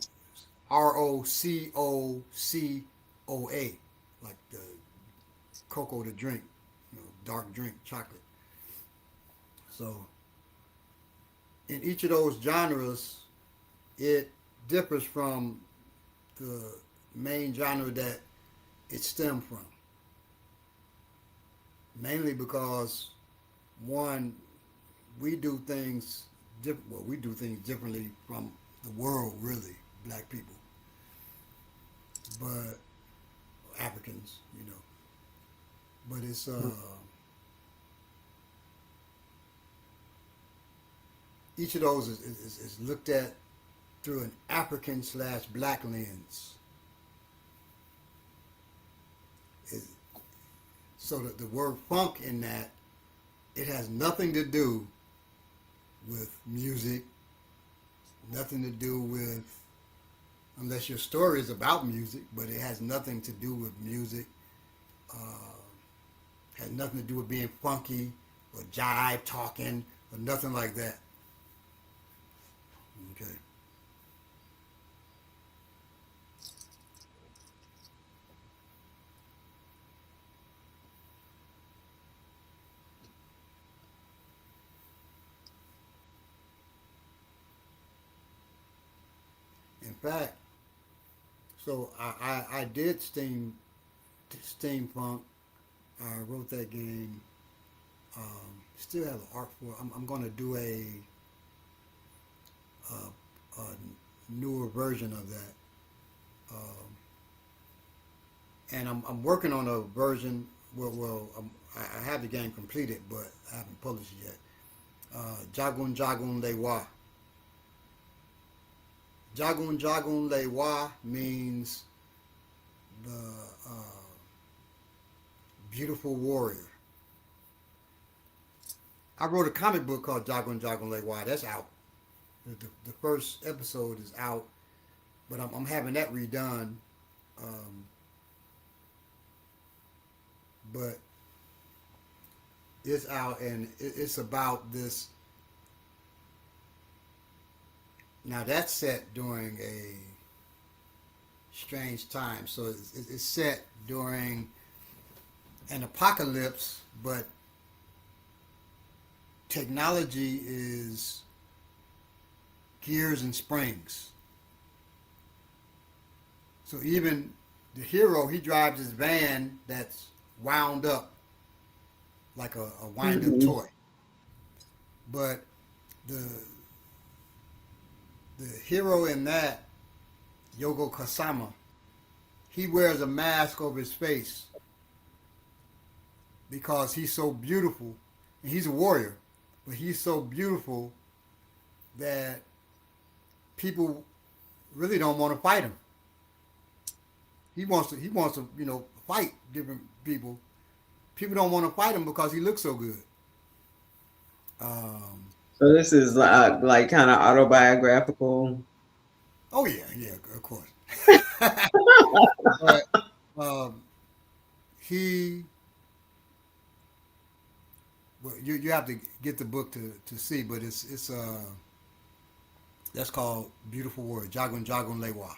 Speaker 2: Rococoa, like the cocoa to drink, dark drink, chocolate. So in each of those genres, it differs from the main genre that it stemmed from. Mainly because one, we do things different. Well, we do things differently from the world, really, black people, but Africans, But each of those is looked at through an African slash black lens. It, so that the word funk in that, it has nothing to do with music, nothing to do with, unless your story is about music, but it has nothing to do with music. Has nothing to do with being funky or jive talking or nothing like that. Okay. In fact, so I did steampunk. I wrote that game. Still have an art for it. I'm going to do a newer version of that. Um, and I'm working on a version. I have the game completed, but I haven't published it yet. Jagun Jagun Lewa. Jagun Jagun Lewa means the beautiful warrior. I wrote a comic book called Jagun Jagun Lewa. That's out. The first episode is out, but I'm having that redone. Um, but it's out, and it's about this. Now that's set during a strange time. So it's set during an apocalypse, but technology is gears and springs. So even the hero, he drives his van that's wound up like a wind up
Speaker 3: Mhm.
Speaker 2: toy. But the the hero in that, Yogo Kasama, he wears a mask over his face because he's so beautiful. And he's a warrior, but he's so beautiful that people really don't want to fight him. He wants to fight different people. People don't want to fight him because he looks so good. Um,
Speaker 3: So this is like kind of autobiographical.
Speaker 2: oh yeah, of course. But um, he, well, you have to get the book to see, but it's that's called Beautiful Word, Jagun Jagun Lewa.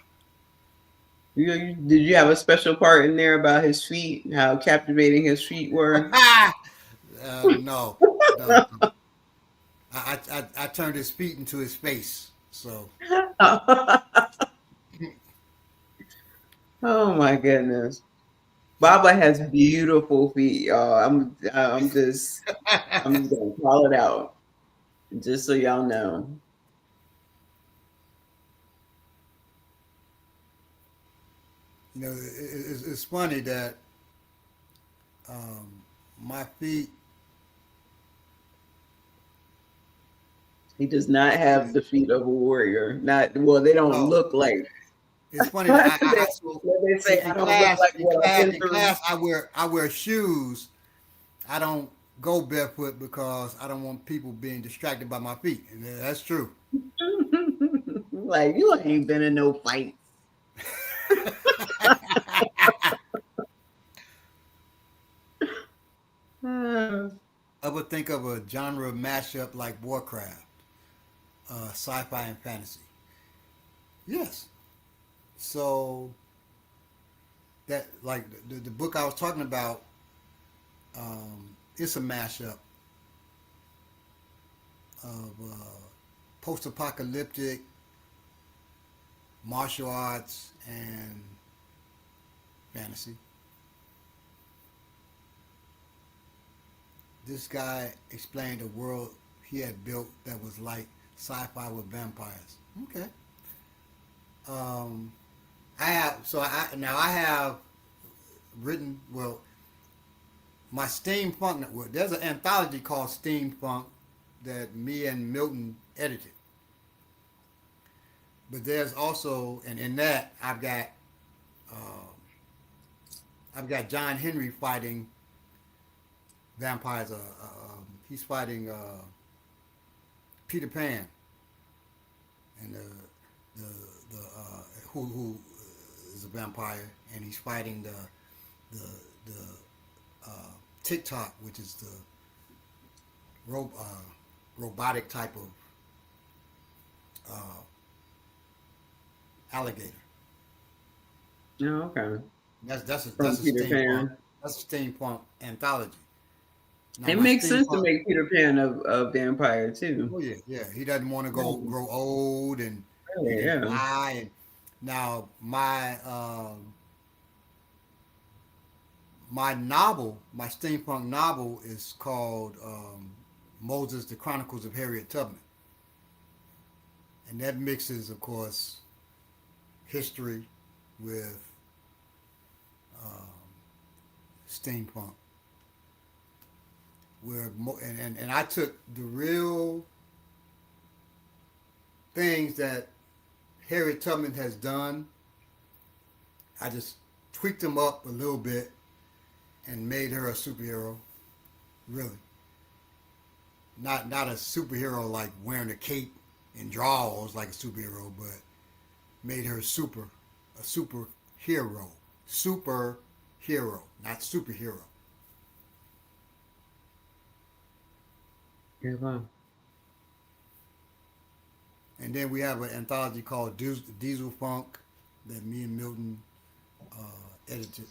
Speaker 3: Did you have a special part in there about his feet, how captivating his feet were?
Speaker 2: No, no. I turned his feet into his face. So
Speaker 3: Oh my goodness. Baba has beautiful feet, y'all. I'm just gonna call it out, just so y'all know.
Speaker 2: it's funny that um, my feet.
Speaker 3: He does not have the feet of a warrior. Not well, they don't
Speaker 2: No,
Speaker 3: look like
Speaker 2: it's funny that I so
Speaker 3: they say I
Speaker 2: in
Speaker 3: don't look
Speaker 2: class
Speaker 3: like
Speaker 2: in
Speaker 3: what I've
Speaker 2: class
Speaker 3: been
Speaker 2: in
Speaker 3: through.
Speaker 2: class I wear shoes. I don't go barefoot because I don't want people being distracted by my feet, and that's true.
Speaker 3: Like you ain't been in no fights.
Speaker 2: I would think of a genre mashup like Warcraft, sci-fi and fantasy. Yes. So that like the book I was talking about, it's a mashup of post-apocalyptic martial arts and fantasy. This guy explained a world he had built that was like sci-fi with vampires. Okay. Um, I have written my steampunk. Well, there's an anthology called Steampunk that me and Milton edited. But there's also, and in that uh, I've got John Henry fighting vampires. He's fighting Peter Pan and the who is a vampire, and he's fighting the TikTok, which is the ro- uh, robotic type of uh, alligator.
Speaker 3: Oh, okay.
Speaker 2: That's
Speaker 3: From
Speaker 2: a
Speaker 3: Peter
Speaker 2: steampunk.
Speaker 3: Pan.
Speaker 2: That's a steampunk anthology. Now
Speaker 3: It
Speaker 2: my
Speaker 3: makes sense to
Speaker 2: steampunk.
Speaker 3: make Peter Pan a vampire too.
Speaker 2: Oh yeah, yeah. He doesn't want to go
Speaker 3: Yeah,
Speaker 2: grow old, and he can
Speaker 3: yeah.
Speaker 2: fly. And now my novel, my steampunk novel, is called Moses: The Chronicles of Harriet Tubman, and that mixes, of course, history with um, steampunk. And I took the real things that Harriet Tubman has done. I just tweaked them up a little bit and made her a superhero. Really, not a superhero like wearing a cape and drawers like a superhero, but made her a superhero, superhero, not superhero.
Speaker 3: Yeah, wow.
Speaker 2: And then we have an anthology called Diesel Funk that me and Milton edited.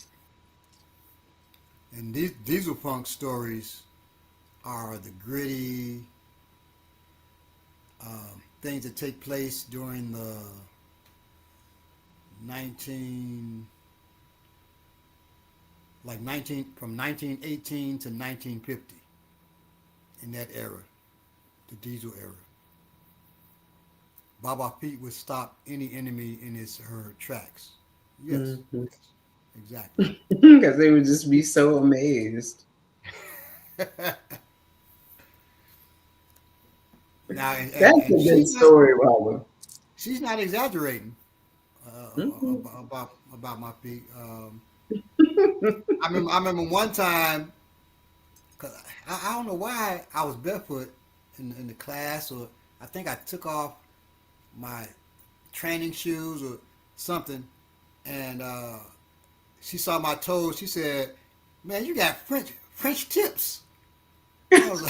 Speaker 2: And these Diesel Funk stories are the gritty things that take place during the 19 from 1918 to 1950, in that era, the Diesel era. Baba Feet would stop any enemy in her tracks. Yes,
Speaker 3: Mhm.
Speaker 2: yes, exactly.
Speaker 3: Because they would just be so amazed.
Speaker 2: Now,
Speaker 3: That's a
Speaker 2: and
Speaker 3: good story, Robert.
Speaker 2: she's not exaggerating
Speaker 3: Mhm.
Speaker 2: about my feet. I remember one time, 'cause I don't know why I was barefoot in the class, or I think I took off my training shoes or something, and she saw my toes. She said, "Man, you got French tips." I was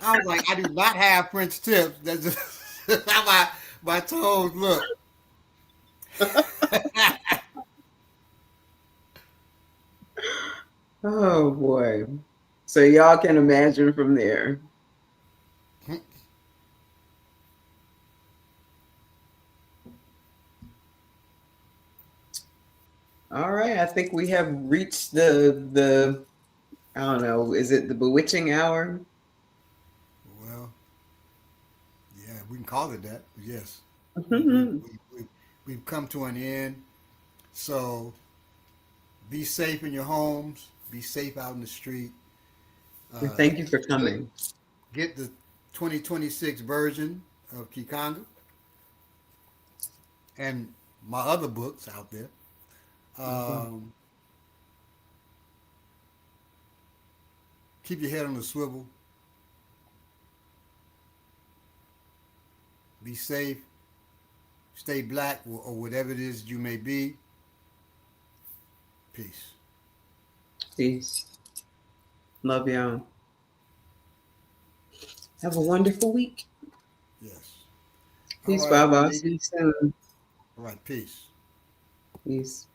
Speaker 2: I was like, I do not have French tips. That's just how my toes look.
Speaker 3: Oh boy. So y'all can imagine from there. All right. I think we have reached the I don't know, is it the bewitching hour?
Speaker 2: Well, yeah, we can call it that. Yes, we, we,
Speaker 3: And
Speaker 2: we, we, we've come to an end. So be safe in your homes. Be safe out in the street. Uh,
Speaker 3: thank you for coming.
Speaker 2: get the 2026 version of Ki Khanga and my other books out there.
Speaker 3: Mhm.
Speaker 2: Um, keep your head on the swivel. Be safe. Stay black or whatever it is you may be. Peace.
Speaker 3: Peace. Love y'all. Have a wonderful week.
Speaker 2: Yes. All
Speaker 3: Peace,
Speaker 2: right,
Speaker 3: Baba. See
Speaker 2: lady.
Speaker 3: you soon.
Speaker 2: All right. Peace.
Speaker 3: Peace.